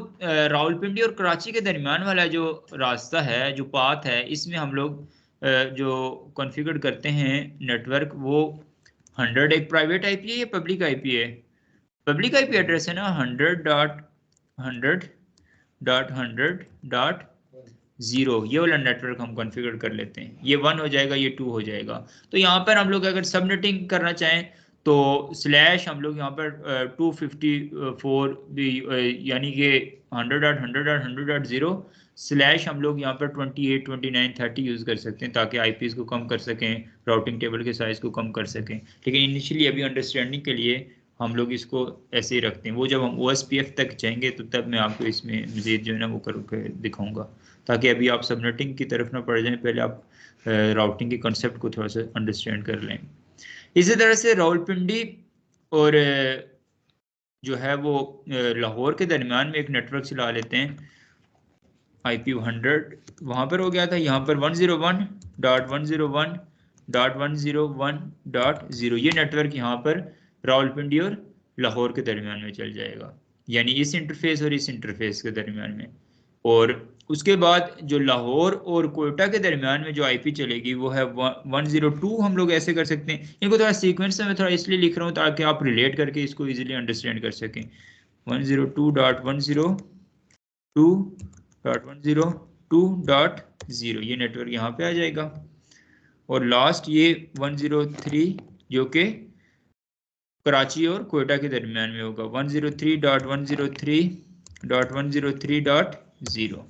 रावलपिंडी और कराची के दरमियान वाला जो रास्ता है, जो पाथ है, इसमें हम लोग जो कॉन्फ़िगर करते हैं नेटवर्क, वो 100 एक प्राइवेट IP है या पब्लिक IP है? पब्लिक आईपी एड्रेस है ना 100.100.100.0, ये वाला नेटवर्क हम कॉन्फ़िगर कर लेते हैं। ये 1 हो जाएगा, ये 2 हो जाएगा। तो यहाँ पर हम लोग अगर सबनेटिंग करना चाहें तो स्लैश हम लोग यहाँ पर 254 भी यानी कि 100.100.100.0 स्लैश हम लोग यहाँ पर 28, 29, 30 यूज़ कर सकते हैं ताकि आईपीज़ को कम कर सकें, राउटिंग टेबल के साइज़ को कम कर सकें। लेकिन इनिशियली अभी अंडरस्टैंडिंग के लिए हम लोग इसको ऐसे ही रखते हैं। वो जब हम OSPF तक जाएंगे तो तब मैं आपको इसमें मज़ीद जो है ना वो करके दिखाऊंगा, ताकि अभी आप सबनेटिंग की तरफ ना पड़ जाएं, पहले आप राउटिंग के कंसेप्ट को थोड़ा सा अंडरस्टैंड कर लें। इसी तरह से रावलपिंडी और जो है वो लाहौर के दरमियान में एक नेटवर्क चला लेते हैं। IP 100 वहाँ पर हो गया था, यहाँ पर 101.101.101.0 ये नेटवर्क यहाँ पर रावलपिंडी और लाहौर के दरमियान में चल जाएगा, यानी इस इंटरफेस और इस इंटरफेस के दरमियान में। और उसके बाद जो लाहौर और कोयटा के दरमियान में जो IP चलेगी वो है 102। हम लोग ऐसे कर सकते हैं, इनको थोड़ा सीक्वेंस में मैं थोड़ा इसलिए लिख रहा हूँ ताकि आप रिलेट करके इसको इजीली अंडरस्टैंड कर सकें। 102.102.102.0 ये नेटवर्क यहाँ पे आ जाएगा। और लास्ट ये 103 जो कि कराची और कोयटा के दरमियान में होगा, 103.103.103.0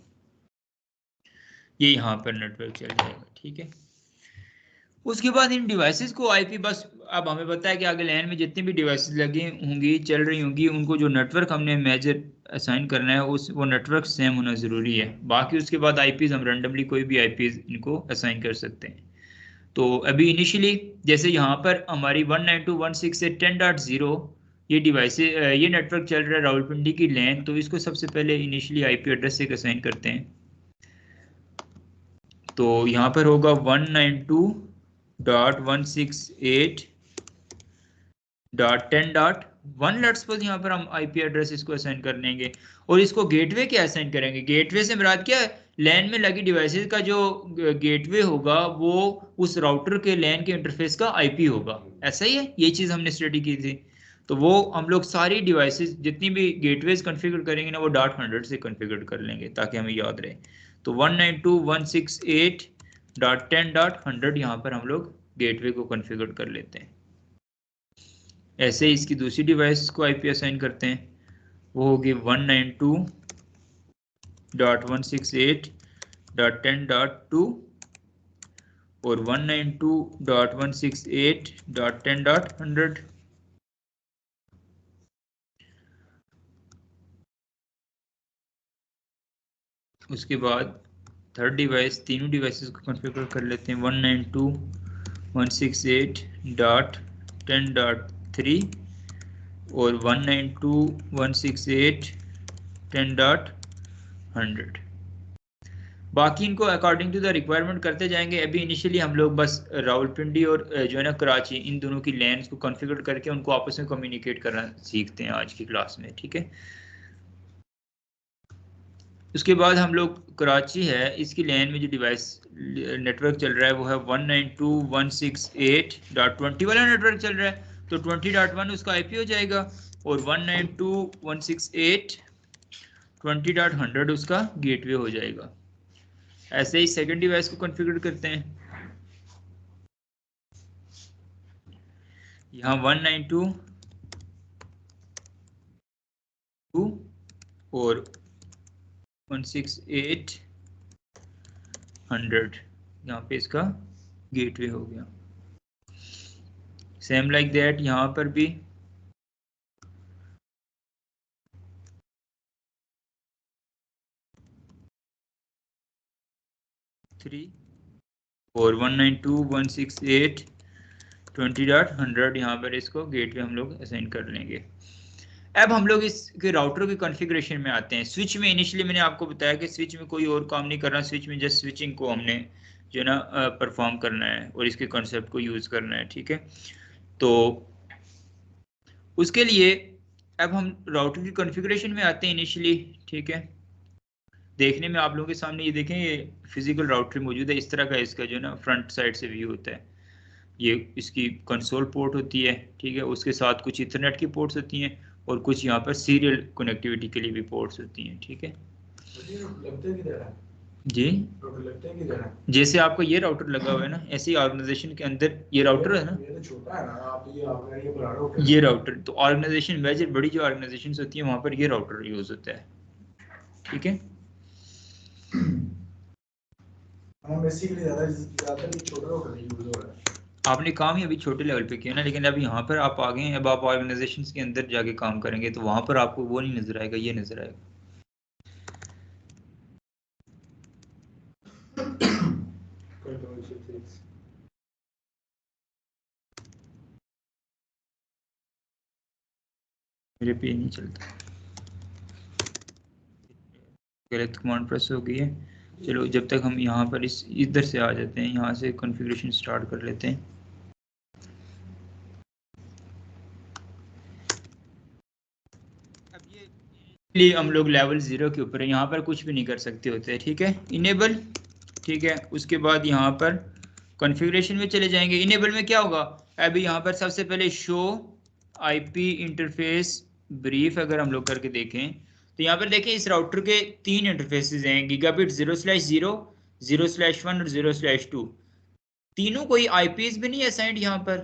ये यहाँ पर नेटवर्क चल जाएगा। ठीक है, उसके बाद इन डिवाइसेस को IP बस अब हमें पता है कि आगे लैन में जितनी भी डिवाइसेस लगी होंगी, चल रही होंगी, उनको जो नेटवर्क हमने मेजर असाइन करना है उस वो नेटवर्क सेम होना ज़रूरी है। बाकी उसके बाद IPs हम रैंडमली कोई भी IPs इनको असाइन कर सकते हैं। तो अभी इनिशियली जैसे यहाँ पर हमारी 192.168.10 ये डिवाइसेस ये नेटवर्क चल रहा है रावलपिंडी की लैन, तो इसको सबसे पहले इनिशियली IP एड्रेस से असाइन करते हैं। तो यहाँ पर होगा 192.168.10.1 लेट्स सपोज यहाँ पर हम IP एड्रेस इसको असाइन कर लेंगे। और इसको गेटवे क्या असाइन करेंगे? गेटवे से मुराद क्या है? लैन में लगी डिवाइसेस का जो गेटवे होगा वो उस राउटर के लैन के इंटरफेस का IP होगा। ऐसा ही है, ये चीज़ हमने स्टडी की थी। तो वो हम लोग सारी डिवाइसेस जितनी भी गेटवेज कॉन्फ़िगर करेंगे ना वो .100 से कॉन्फ़िगर कर लेंगे ताकि हमें याद रहे। तो 192.168.10.100 यहाँ पर हम लोग गेटवे को कॉन्फ़िगर कर लेते हैं। ऐसे ही इसकी दूसरी डिवाइस को IP असाइन करते हैं, वो होगी 192.168.10.2 और 192.168.10.100। उसके बाद थर्ड डिवाइस, तीनों डिवाइसेस को कॉन्फ़िगर कर लेते हैं 192.168.10.3 और 192.168.10.100। बाकी इनको अकॉर्डिंग टू द रिक्वायरमेंट करते जाएंगे। अभी इनिशियली हम लोग बस रावलपिंडी और जो है ना कराची, इन दोनों की लैंस को कॉन्फ़िगर करके उनको आपस में कम्युनिकेट करना सीखते हैं आज की क्लास में। ठीक है, उसके बाद हम लोग कराची है, इसकी लैन में जो डिवाइस नेटवर्क चल रहा है वो है 192.168.20 वाला नेटवर्क चल रहा है, तो 20.1 उसका IP हो जाएगा और 192.168.20.100 उसका गेटवे हो जाएगा। ऐसे ही सेकंड डिवाइस को कॉन्फ़िगर करते हैं। यहाँ 192 और 168.100 यहाँ पे इसका गेटवे हो गया। सेम लाइक दैट यहाँ पर भी 3 और 192.168.20.100 यहाँ पर इसको गेटवे हम लोग असाइन कर लेंगे। अब हम लोग इसके राउटर की कॉन्फ़िगरेशन में आते हैं। स्विच में इनिशियली मैंने आपको बताया कि स्विच में कोई और काम नहीं करना, स्विच में जस्ट स्विचिंग को हमने जो ना परफॉर्म करना है और इसके कॉन्सेप्ट को यूज़ करना है। ठीक है, तो उसके लिए अब हम राउटर की कॉन्फ़िगरेशन में आते हैं इनिशियली। ठीक है, देखने में आप लोगों के सामने ये देखें, ये फिजिकल राउटर मौजूद है, इस तरह का इसका जो ना फ्रंट साइड से व्यू होता है। ये इसकी कंसोल पोर्ट होती है। ठीक है, उसके साथ कुछ इथरनेट की पोर्ट्स होती हैं और कुछ यहाँ पर सीरियल कनेक्टिविटी के लिए भी पोर्ट्स होती हैं, ठीक है जी। जैसे आपको ये राउटर लगा हुआ है ना, ऐसे ही ऑर्गेनाइजेशन के अंदर ये राउटर है ना, ये राउटर, तो ऑर्गेनाइजेशन मेजर बड़ी जो ऑर्गेनाइजेशंस होती हैं वहाँ पर ये राउटर यूज होता है, ठीक है। आपने काम ही अभी छोटे लेवल पे किया ना, लेकिन अब यहाँ पर आप आ गए हैं, अब आप ऑर्गेनाइजेशंस के अंदर जाके काम करेंगे तो वहाँ पर आपको वो नहीं नजर आएगा, ये नजर आएगा। मेरे पे नहीं चलता, गलत कमांड प्रेस हो गई है। चलो जब तक हम यहाँ पर इस इधर से आ जाते हैं, यहाँ से कॉन्फ़िगरेशन स्टार्ट कर लेते हैं। अब ये हम लोग लेवल 0 के ऊपर है, यहाँ पर कुछ भी नहीं कर सकते होते, ठीक है। इनेबल, ठीक है। उसके बाद यहाँ पर कॉन्फ़िगरेशन में चले जाएंगे। इनेबल में क्या होगा, अभी यहाँ पर सबसे पहले शो आईपी इंटरफेस ब्रीफ अगर हम लोग करके देखें तो यहाँ पर देखें इस राउटर के 3 इंटरफेसेस हैं, गीगाबिट 0/0, 0/1 और 0/2। तीनों कोई आईपीएस भी नहीं असाइंड यहाँ पर।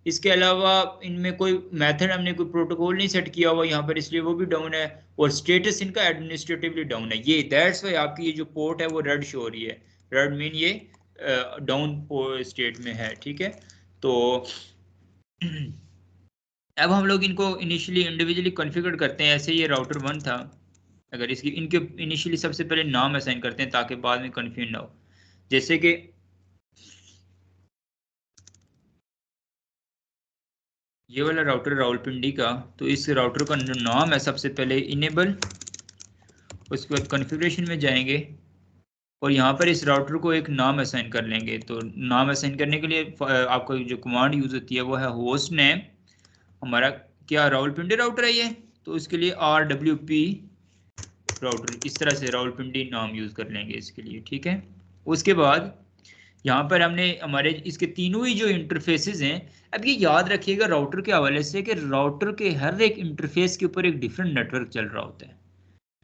इसके अलावा इनमें कोई मेथड, हमने कोई प्रोटोकॉल नहीं सेट किया हुआ यहाँ पर, इसलिए वो भी डाउन है। और स्टेटस इनका एडमिनिस्ट्रेटिवली डाउन है। ये दैट्स वाई आपकी ये जो पोर्ट है वो रेड शो हो रही है। रेड मीन ये डाउन स्टेट में है, ठीक है। तो अब हम लोग इनको इनिशियली इंडिविजुअली कॉन्फ़िगर करते हैं। ऐसे ये राउटर 1 था, अगर इसकी इनके इनिशियली सबसे पहले नाम असाइन करते हैं ताकि बाद में कन्फ्यूज ना हो। जैसे कि ये वाला राउटर रावलपिंडी का, तो इस राउटर का जो नाम है सबसे पहले इनेबल, उसके बाद कॉन्फ़िगरेशन में जाएंगे और यहाँ पर इस राउटर को एक नाम असाइन कर लेंगे। तो नाम असाइन करने के लिए आपको जो कमांड यूज होती है वो है होस्ट नेम। हमारा क्या रावलपिंडी राउटर है ये, तो इसके लिए RWP राउटर, इस तरह से रावलपिंडी नाम यूज कर लेंगे इसके लिए, ठीक है। उसके बाद यहाँ पर हमने हमारे इसके तीनों ही जो इंटरफेसेस हैं, अब ये याद रखिएगा राउटर के हवाले से कि राउटर के हर एक इंटरफेस के ऊपर एक डिफरेंट नेटवर्क चल रहा होता है,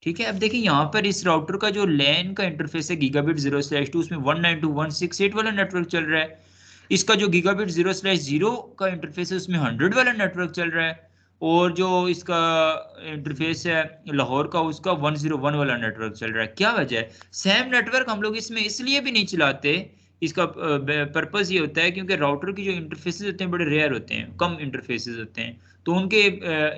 ठीक है। अब देखिए यहाँ पर इस राउटर का जो लैन का इंटरफेस है गीगाबिट 0/2, उसमें 192.168 वाला नेटवर्क चल रहा है। इसका जो गीगाबिट 0/0 का इंटरफेस है उसमें 100 वाला नेटवर्क चल रहा है। और जो इसका इंटरफेस है लाहौर का, उसका 101 वाला नेटवर्क चल रहा है। क्या वजह है, सेम नेटवर्क हम लोग इसमें इसलिए भी नहीं चलाते, इसका पर्पस ये होता है क्योंकि राउटर की जो इंटरफेसेस होते हैं बड़े रेयर होते हैं, कम इंटरफेसेस होते हैं। तो उनके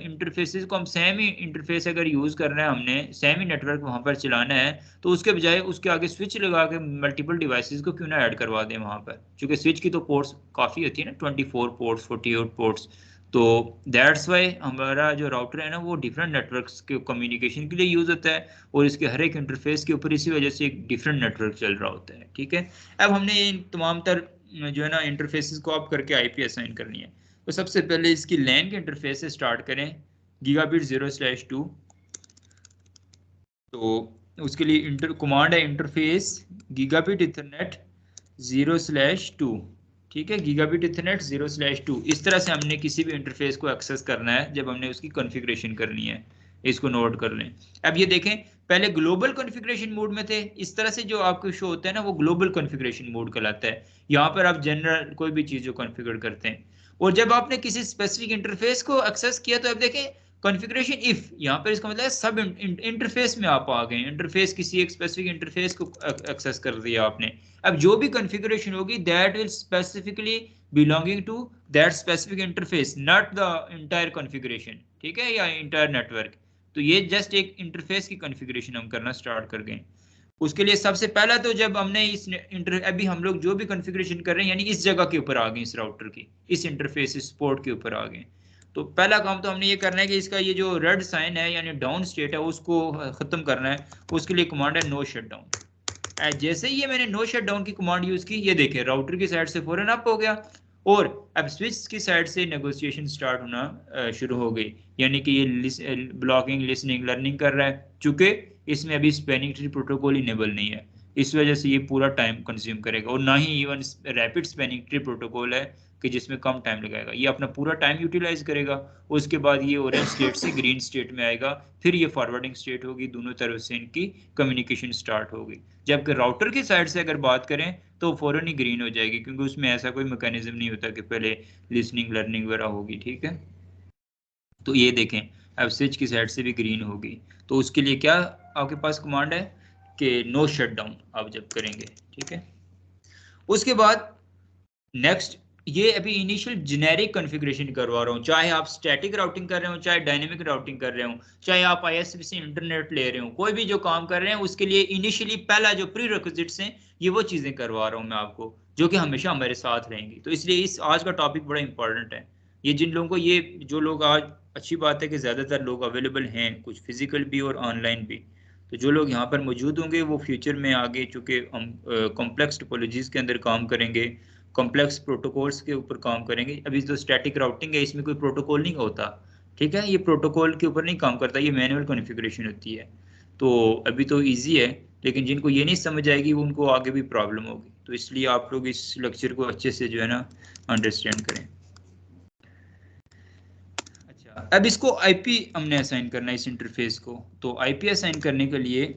इंटरफेसेस को हम सेम ही इंटरफेस अगर यूज़ करना है, हमने सेम ही नेटवर्क वहाँ पर चलाना है, तो उसके बजाय उसके आगे स्विच लगा के मल्टीपल डिवाइसेस को क्यों ना ऐड करवा दें वहाँ पर। क्योंकि स्विच की तो पोर्ट्स काफ़ी होती है ना, 24 पोर्ट्स, 48 पोर्ट्स। तो दैट्स वाई हमारा जो राउटर है ना वो डिफरेंट नेटवर्क्स के कम्युनिकेशन के लिए यूज़ होता है और इसके हर एक इंटरफेस के ऊपर इसी वजह से एक डिफरेंट नेटवर्क चल रहा होता है, ठीक है। अब हमने इन तमाम तर जो है ना इंटरफेसेस को आप करके आईपी असाइन करनी है। तो सबसे पहले इसकी लैन के इंटरफेस से स्टार्ट करें, गीगाबिट 0/2। तो उसके लिए कमांड है इंटरफेस गीगाबिट इथरनेट 0/2, ठीक है। गीगाबिट इथरनेट 0/2, इस तरह से हमने किसी भी इंटरफेस को एक्सेस करना है जब हमने उसकी कॉन्फ़िगरेशन करनी है। इसको नोट कर लें। अब ये देखें, पहले ग्लोबल कॉन्फ़िगरेशन मोड में थे, इस तरह से जो आपको शो होता है ना वो ग्लोबल कॉन्फ़िगरेशन मोड कहलाता है। यहाँ पर आप जनरल कोई भी चीज़ जो कॉन्फ़िगर करते हैं, और जब आपने किसी स्पेसिफिक इंटरफेस को एक्सेस किया तो अब देखें कॉन्फ़िगरेशन इफ, यहाँ पर इसका मतलब है सब इंटरफेस में आप आ गए। इंटरफेस किसी एक स्पेसिफिक इंटरफेस को एक्सेस कर दिया आपने। अब जो भी कॉन्फ़िगरेशन होगी that will specifically belonging to that specific interface, not the entire configuration, ठीक है, या इंटायर नेटवर्क। तो ये जस्ट एक इंटरफेस की कॉन्फ़िगरेशन हम करना स्टार्ट कर गए। उसके लिए सबसे पहला तो जब हमने अभी हम लोग जो भी कॉन्फ़िगरेशन कर रहे हैं यानी इस जगह के ऊपर आ गए, इस राउटर की इस इंटरफेस इस पोर्ट के ऊपर आ गए। तो पहला काम तो हमने ये करना है कि इसका ये जो रेड साइन है यानी डाउन स्टेट है उसको खत्म करना है। उसके लिए कमांड है नो शटडाउन। जैसे ही ये मैंने नो शटडाउन की कमांड यूज की, ये देखें राउटर की साइड से फौरन अप हो गया और अब स्विच की साइड से नेगोशिएशन स्टार्ट होना शुरू हो गई। यानी कि ये ब्लॉकिंग, लिसनिंग, लर्निंग कर रहा है। चूंकि इसमें अभी स्पैनिंग ट्री प्रोटोकॉल इनेबल नहीं है, इस वजह से ये पूरा टाइम कंज्यूम करेगा, और ना ही even rapid spanning tree protocol है कि जिसमें कम टाइम लगाएगा, ये अपना पूरा टाइम यूटिलाइज करेगा। उसके बाद ये ऑरेंज स्टेट से ग्रीन स्टेट में आएगा, फिर ये फॉरवर्डिंग स्टेट होगी, दोनों तरफ से इनकी कम्युनिकेशन स्टार्ट होगी। जबकि राउटर की साइड से अगर बात करें तो फौरन ही ग्रीन हो जाएगी, क्योंकि उसमें ऐसा कोई मैकेनिज्म नहीं होता कि पहले लिसनिंग लर्निंग वगैरह होगी। ठीक है, तो ये देखें अब स्विच की साइड से भी ग्रीन होगी, तो उसके लिए क्या आपके पास कमांड है कि नो शटडाउन आप जब करेंगे। ठीक है, उसके बाद नेक्स्ट ये अभी इनिशियल जेनेरिक कॉन्फ़िगरेशन करवा रहा हूँ, चाहे आप स्टैटिक राउटिंग कर रहे हो, चाहे डायनेमिक राउटिंग कर रहे हो, चाहे आप आईएसपी से इंटरनेट ले रहे हो, कोई भी जो काम कर रहे हैं उसके लिए इनिशियली पहला जो प्री रिक्विजिट्स हैं ये वो चीज़ें करवा रहा हूँ मैं आपको, जो कि हमेशा हमारे साथ रहेंगी। तो इसलिए इस आज का टॉपिक बड़ा इंपॉर्टेंट है। ये जिन लोगों को ये जो लोग आज, अच्छी बात है कि ज़्यादातर लोग अवेलेबल हैं, कुछ फिजिकल भी और ऑनलाइन भी, तो जो लोग यहाँ पर मौजूद होंगे वो फ्यूचर में आगे चूँकि हम कॉम्प्लेक्स टोपोलॉजीज़ के अंदर काम करेंगे, कॉम्प्लेक्स प्रोटोकॉल्स के ऊपर काम करेंगे। अभी जो स्टैटिक राउटिंग है इसमें कोई प्रोटोकॉल नहीं होता। ठीक है, ये प्रोटोकॉल के ऊपर नहीं काम करता, ये मैनुअल कॉन्फ़िगरेशन होती है। तो अभी तो इजी है, लेकिन जिनको ये नहीं समझ आएगी वो उनको आगे भी प्रॉब्लम होगी। तो इसलिए आप लोग इस लेक्चर को अच्छे से जो है ना अंडरस्टैंड करें। अच्छा, अब इसको आईपी हमने असाइन करना है इस इंटरफेस को। तो आईपी असाइन करने के लिए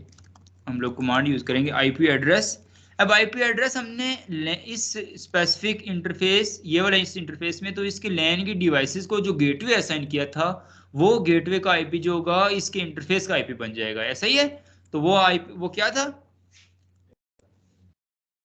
हम लोग कमांड यूज करेंगे आईपी एड्रेस। अब आईपी एड्रेस हमने इस स्पेसिफिक इंटरफेस, ये वाला इस इंटरफेस में, तो इसके लैन की डिवाइसेस को जो गेटवे असाइन किया था वो गेटवे का आईपी जो होगा इसके इंटरफेस का आईपी बन जाएगा। ऐसा ही है, तो वो आईपी वो क्या था,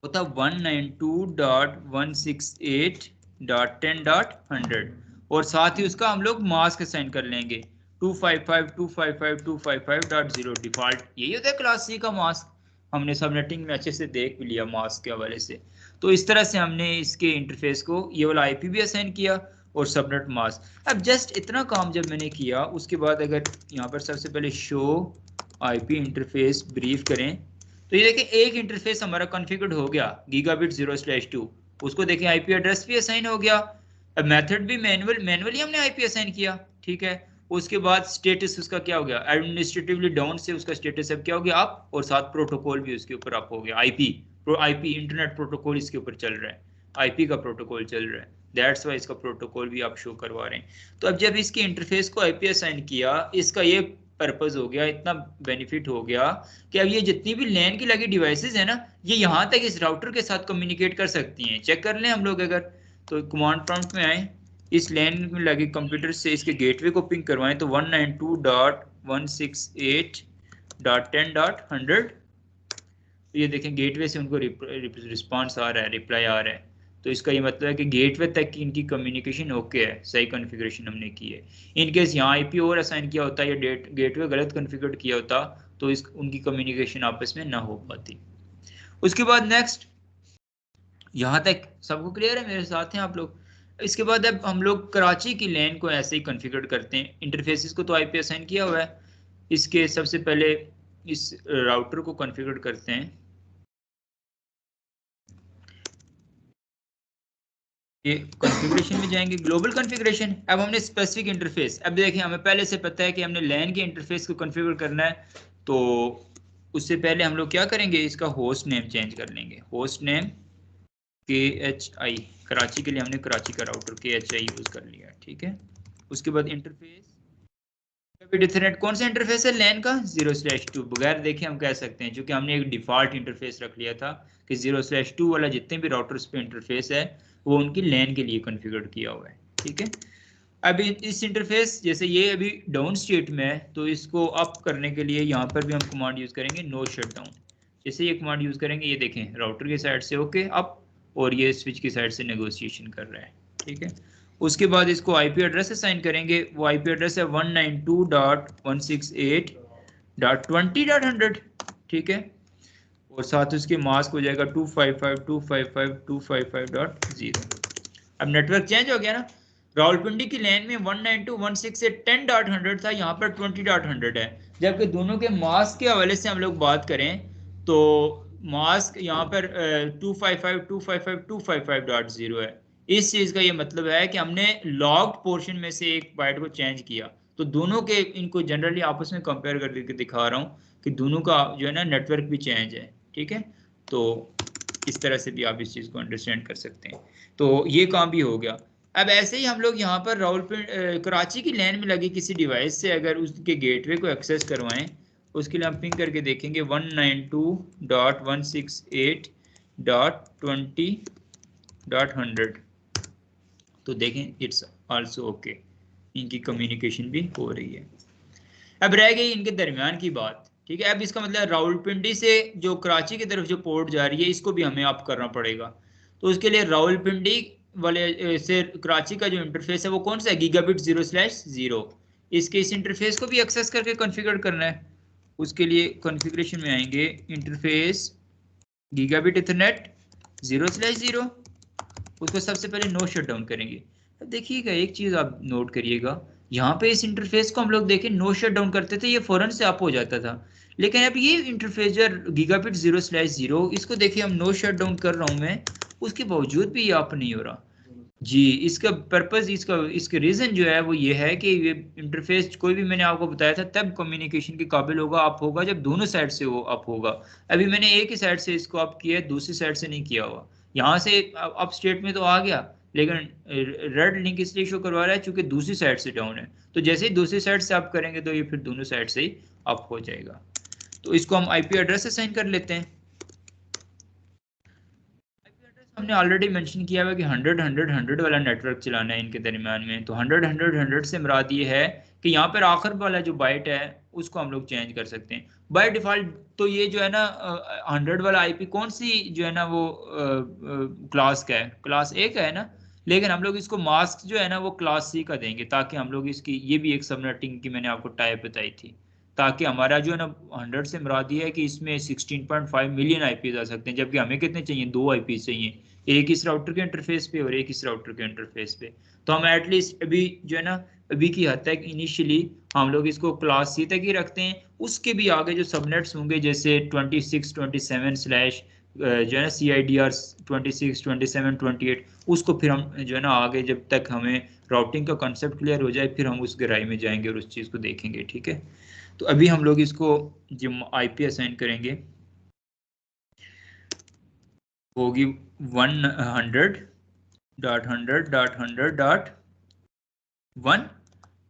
वो था 192.168.10.100, और साथ ही उसका हम लोग मास्क असाइन कर लेंगे 255.255.255.0 डिफॉल्ट। यही होता है क्लास सी का मास्क, हमने सबनेटिंग में अच्छे से देख भी लिया मास्क के हवाले से। तो इस तरह से हमने इसके इंटरफेस को ये वाला आईपी भी असाइन किया और सबनेट मास्क। अब जस्ट इतना काम जब मैंने किया, उसके बाद अगर यहाँ पर सबसे पहले शो आईपी इंटरफेस ब्रीफ करें, तो ये देखिए एक इंटरफेस हमारा कॉन्फ़िगर्ड हो गया गीगाबिट 0/2, उसको देखें आईपी एड्रेस भी असाइन हो गया। अब मेथड भी मैनुअली हमने आईपी असाइन किया। ठीक है, उसके बाद स्टेटस उसका क्या हो गया, एडमिनिस्ट्रेटिवली डाउन से उसका स्टेटस अब क्या हो गया अप, और साथ प्रोटोकॉल भी उसके ऊपर अप हो गया। आईपी इंटरनेट प्रोटोकॉल इसके ऊपर चल रहा है, आईपी का प्रोटोकॉल चल रहा है, दैट्स वाई इसका प्रोटोकॉल भी आप शो करवा रहे हैं। तो अब जब इसके इंटरफेस को आईपी असाइन किया, इसका ये पर्पस हो गया, इतना बेनिफिट हो गया कि अब ये जितनी भी लैन की लगी डिवाइसेस है ना, ये यहाँ तक इस राउटर के साथ कम्युनिकेट कर सकती हैं। चेक कर लें हम लोग अगर, तो कमांड प्रॉम्प्ट में आए, इस लैन में लगे कंप्यूटर से इसके गेटवे को पिंग करवाएं, तो 192.168.10.100, तो ये देखें गेटवे से उनको रिस्पॉन्स आ रहा है, रिप्लाई आ रहा है। तो इसका ये मतलब है कि गेटवे तक की इनकी कम्युनिकेशन ओके है, सही कॉन्फ़िगरेशन हमने की है। इन केस यहाँ आईपी और असाइन किया होता या गेटवे गलत कॉन्फ़िगर किया होता तो इस उनकी कम्युनिकेशन आपस में ना हो पाती। उसके बाद नेक्स्ट, यहाँ तक सबको क्लियर है, मेरे साथ हैं आप लोग। इसके बाद अब हम लोग कराची की लैन को ऐसे ही कॉन्फ़िगर करते हैं। इंटरफेसेस को तो आईपी असाइन किया हुआ है, इसके सबसे पहले इस राउटर को कॉन्फ़िगर करते हैं। ये कॉन्फ़िगरेशन में जाएंगे, ग्लोबल कॉन्फ़िगरेशन। अब हमने स्पेसिफिक इंटरफेस, अब देखिए हमें पहले से पता है कि हमने लैन के इंटरफेस को कॉन्फ़िगर करना है, तो उससे पहले हम लोग क्या करेंगे, इसका होस्ट नेम चेंज कर लेंगे। होस्ट नेम KHI, कराची के लिए हमने कराची का राउटर KHI यूज कर लिया। ठीक है, उसके बाद इंटरफेस इथरनेट, कौन सा इंटरफेस है लैन का, 0/2। बगैर देखे हम कह सकते हैं, क्योंकि हमने एक डिफॉल्ट इंटरफेस रख लिया था कि 0/2 वाला जितने भी राउटर्स पे इंटरफेस है वो उनकी लैन के लिए कॉन्फ़िगर किया हुआ है। ठीक है, अभी इस इंटरफेस जैसे ये अभी डाउन स्टेट में है, तो इसको अप करने के लिए यहाँ पर भी हम कमांड यूज करेंगे नो शटडाउन। जैसे ये कमांड यूज करेंगे, ये देखें राउटर की साइड से ओके अप, और ये स्विच की साइड से नेगोशिएशन कर रहा है। ठीक है, उसके बाद इसको आईपी एड्रेस असाइन करेंगे, वो आईपी एड्रेस है 192.168.20.100। ठीक है, और साथ उसके मास्क हो जाएगा 255.255.255.0। अब नेटवर्क चेंज हो गया ना, रावलपिंडी की लैन में 192.168.10.100 था, यहाँ पर 20.100 है। जबकि दोनों के मास्क के हवाले से हम लोग बात करें तो मास्क यहाँ पर 255.255.255.0 है। इस चीज का ये मतलब है कि हमने लॉग्ड पोर्शन में से एक बाइट को चेंज किया, तो दोनों के इनको जनरली आपस में कंपेयर करके दिखा रहा हूँ कि दोनों का जो है ना नेटवर्क भी चेंज है। ठीक है, तो इस तरह से भी आप इस चीज़ को अंडरस्टैंड कर सकते हैं। तो ये काम भी हो गया। अब ऐसे ही हम लोग यहाँ पर रावलपिंडी कराची की लैन में लगी किसी डिवाइस से अगर उसके गेटवे को एक्सेस करवाएं, उसके लिए हम पिंग करके देखेंगे 192.168.20.100, तो देखें इट्स आल्सो ओके, इनकी कम्युनिकेशन भी हो रही है। अब रह गई इनके दरमियान की बात, ठीक है। अब इसका मतलब रावलपिंडी से जो कराची की तरफ जो पोर्ट जा रही है इसको भी हमें आप करना पड़ेगा। तो उसके लिए रावलपिंडी वाले से कराची का जो इंटरफेस है वो कौन सा है, गीगाबिट 0/0। इसके इस इंटरफेस को भी एक्सेस करके कॉन्फ़िगर करना है। उसके लिए कॉन्फ़िगरेशन में आएंगे, इंटरफेस गीगाबिट इथरनेट 0/0, उसको सबसे पहले नो शट डाउन करेंगे। अब देखिएगा एक चीज़ आप नोट करिएगा, यहाँ पे इस इंटरफेस को हम लोग देखें नो शट डाउन करते थे ये फ़ौरन से अप हो जाता था, लेकिन अब ये इंटरफेस जो गीगाबिट 0/0 इसको देखिए हम नो शट डाउन कर रहा हूँ मैं, उसके बावजूद भी ये अप नहीं हो रहा जी। इसका पर्पस, इसका रीज़न जो है वो ये है कि ये इंटरफेस कोई भी मैंने आपको बताया था तब कम्युनिकेशन के काबिल होगा, अप होगा जब दोनों साइड से वो अप होगा। अभी मैंने एक ही साइड से इसको अप किया है, दूसरी साइड से नहीं किया हुआ। यहाँ से अप स्टेट में तो आ गया, लेकिन रेड लिंक इसलिए शो करवा रहा है क्योंकि दूसरी साइड से डाउन है। तो जैसे ही दूसरी साइड से अप करेंगे तो ये फिर दोनों साइड से ही अप हो जाएगा। तो इसको हम आईपी एड्रेस असाइन कर लेते हैं। हमने ऑलरेडी मेंशन किया हुआ कि 100-100-100 वाला नेटवर्क चलाना है इनके दरमियान में। तो 100-100-100 से मुराद ये है कि यहाँ पर आखिर वाला जो बाइट है उसको हम लोग चेंज कर सकते हैं बाय डिफ़ॉल्ट। तो ये जो है ना 100 वाला आईपी कौन सी जो है ना वो क्लास का है, क्लास ए का है ना, लेकिन हम लोग इसको मास्क जो है ना वो क्लास सी का देंगे ताकि हम लोग इसकी, ये भी एक सबनेटिंग की मैंने आपको टाइप बताई थी, ताकि हमारा जो है ना 100 से मुराद ये है कि इसमें 16.5 मिलियन आईपीज आ सकते हैं, जबकि हमें कितने चाहिए, 2 आईपीज चाहिए, एक इस राउटर के इंटरफेस पे और एक इस राउटर के इंटरफेस पे। तो हम एटलीस्ट अभी जो है ना अभी की हद तक इनिशियली हम लोग इसको क्लास सी तक ही रखते हैं। उसके भी आगे जो सबनेट्स होंगे जैसे 26, 27 स्लैश जो है ना CIDR 26, 27, 28, उसको फिर हम जो है ना आगे जब तक हमें राउटिंग का कॉन्सेप्ट क्लियर हो जाए फिर हम उस गहराई में जाएंगे और उस चीज़ को देखेंगे, ठीक है। तो अभी हम लोग इसको जो आईपी असाइन करेंगे होगी 100.100.100.1,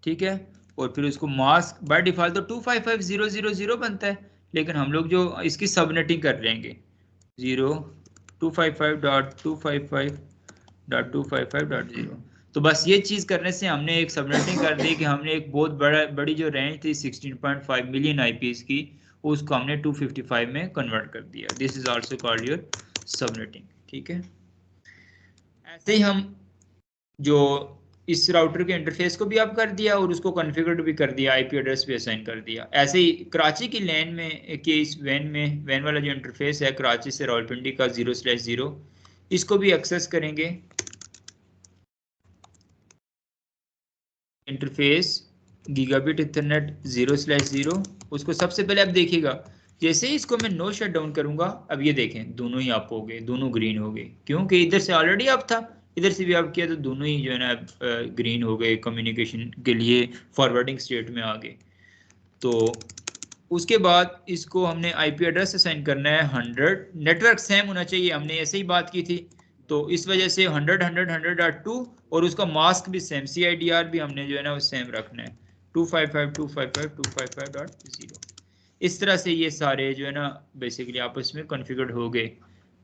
ठीक है। और फिर उसको मास्क बाय डिफॉल्ट तो 255.0.0.0 बनता है, लेकिन हम लोग जो इसकी सबनेटिंग कर लेंगे 255.255.255.0। तो बस ये चीज़ करने से हमने एक सबनेटिंग कर दी कि हमने एक बहुत बड़ी जो रेंज थी 16.5 मिलियन आईपीज की, उसको हमने 255 में कन्वर्ट कर दिया। This is also called your subnetting, ठीक है। ऐसे ही हम जो इस राउटर के इंटरफेस को भी अप कर दिया और उसको कॉन्फ़िगर्ड भी कर दिया, आईपी एड्रेस भी असाइन कर दिया। ऐसे ही कराची की लैन में के इस वैन वाला जो इंटरफेस है कराची से रावलपिंडी का 0/0, इसको भी एक्सेस करेंगे। इंटरफेस गीगाबिट इथरनेट 0/0, उसको सबसे पहले अब देखिएगा जैसे ही इसको मैं नो शट डाउन करूंगा, अब ये देखें दोनों ही अप हो गए, दोनों ग्रीन हो गए, क्योंकि इधर से ऑलरेडी अप था, इधर से भी अप किया तो दोनों ही जो है ना ग्रीन हो गए, कम्युनिकेशन के लिए फॉरवर्डिंग स्टेट में आ गए। तो उसके बाद इसको हमने आईपी एड्रेस असाइन करना है 100, नेटवर्क सेम होना चाहिए, हमने ऐसे ही बात की थी। तो इस वजह से 100.100.100.2 और उसका मास्क भी सेम, CIDR भी हमने जो है ना वो सेम रखना है 255.255.255.0। इस तरह से ये सारे जो है ना बेसिकली आपस में कॉन्फ़िगर्ड हो गए।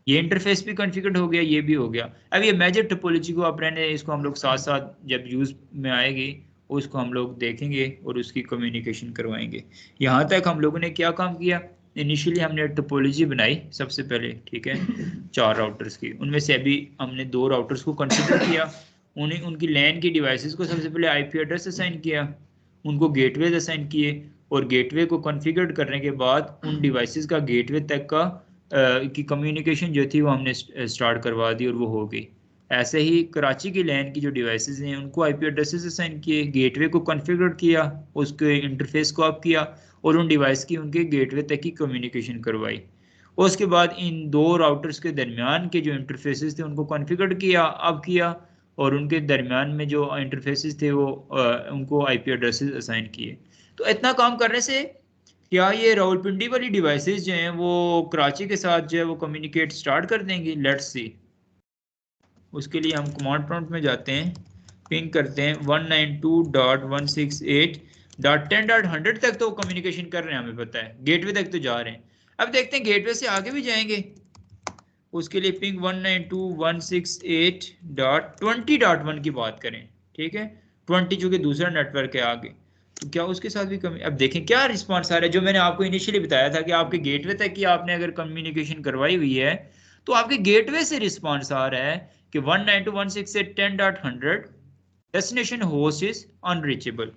ये इंटरफेस भी कॉन्फ़िगर्ड हो गया, ये भी हो गया। अब ये मेजर टोपोलॉजी को आप रहने, इसको हम लोग साथ साथ जब यूज़ में आएगी उसको हम लोग देखेंगे और उसकी कम्युनिकेशन करवाएंगे। यहाँ तक हम लोगों ने क्या काम किया, इनिशियली हमने टोपोलॉजी बनाई सबसे पहले, ठीक है, 4 राउटर्स की, उनमें से अभी हमने 2 राउटर्स को कॉन्फ़िगर किया, उन्हें उनकी लैन की डिवाइसेस को सबसे पहले आईपी एड्रेस असाइन किया, उनको गेटवेज असाइन किए, और गेटवे को कॉन्फ़िगर करने के बाद उन डिवाइसेस का गेटवे तक का की कम्युनिकेशन जो थी वो हमने स्टार्ट करवा दी और वो हो गई। ऐसे ही कराची की लैन की जो डिवाइसेस हैं उनको आईपी एड्रेसेस असाइन किए, गेटवे को कॉन्फ़िगर किया, उसके इंटरफेस को अप किया और उन डिवाइस की उनके गेटवे तक की कम्युनिकेशन करवाई। और उसके बाद इन 2 राउटर्स के दरमियान के जो इंटरफेसेस थे उनको कॉन्फ़िगर किया, अप किया, और उनके दरमियान में जो इंटरफेसेस थे वो उनको आईपी एड्रेसेस असाइन किए। तो इतना काम करने से क्या ये रावलपिंडी वाली डिवाइसेस जो हैं वो कराची के साथ जो है वो कम्युनिकेट स्टार्ट कर देंगी? Let's see. उसके लिए हम कमांड प्रॉम्प्ट में जाते हैं, पिंग करते हैं 192.168.10.100 तक तो कम्युनिकेशन कर रहे हैं, हमें पता है गेटवे तक तो जा रहे हैं। अब देखते हैं गेटवे से आगे भी जाएंगे। उसके लिए पिंग 192.168.20.1 की बात करें, ठीक है, 20 चूंकि दूसरा नेटवर्क है आगे, तो क्या उसके साथ भी कमी? अब देखें क्या रिस्पॉन्स आ रहा है। जो मैंने आपको इनिशियली बताया था कि आपके गेटवे तक की आपने अगर कम्युनिकेशन करवाई हुई है तो आपके गेटवे से रिस्पॉन्स आ रहा है कि 192.168.10.100 डेस्टिनेशन होस्ट इज अनरीचेबल।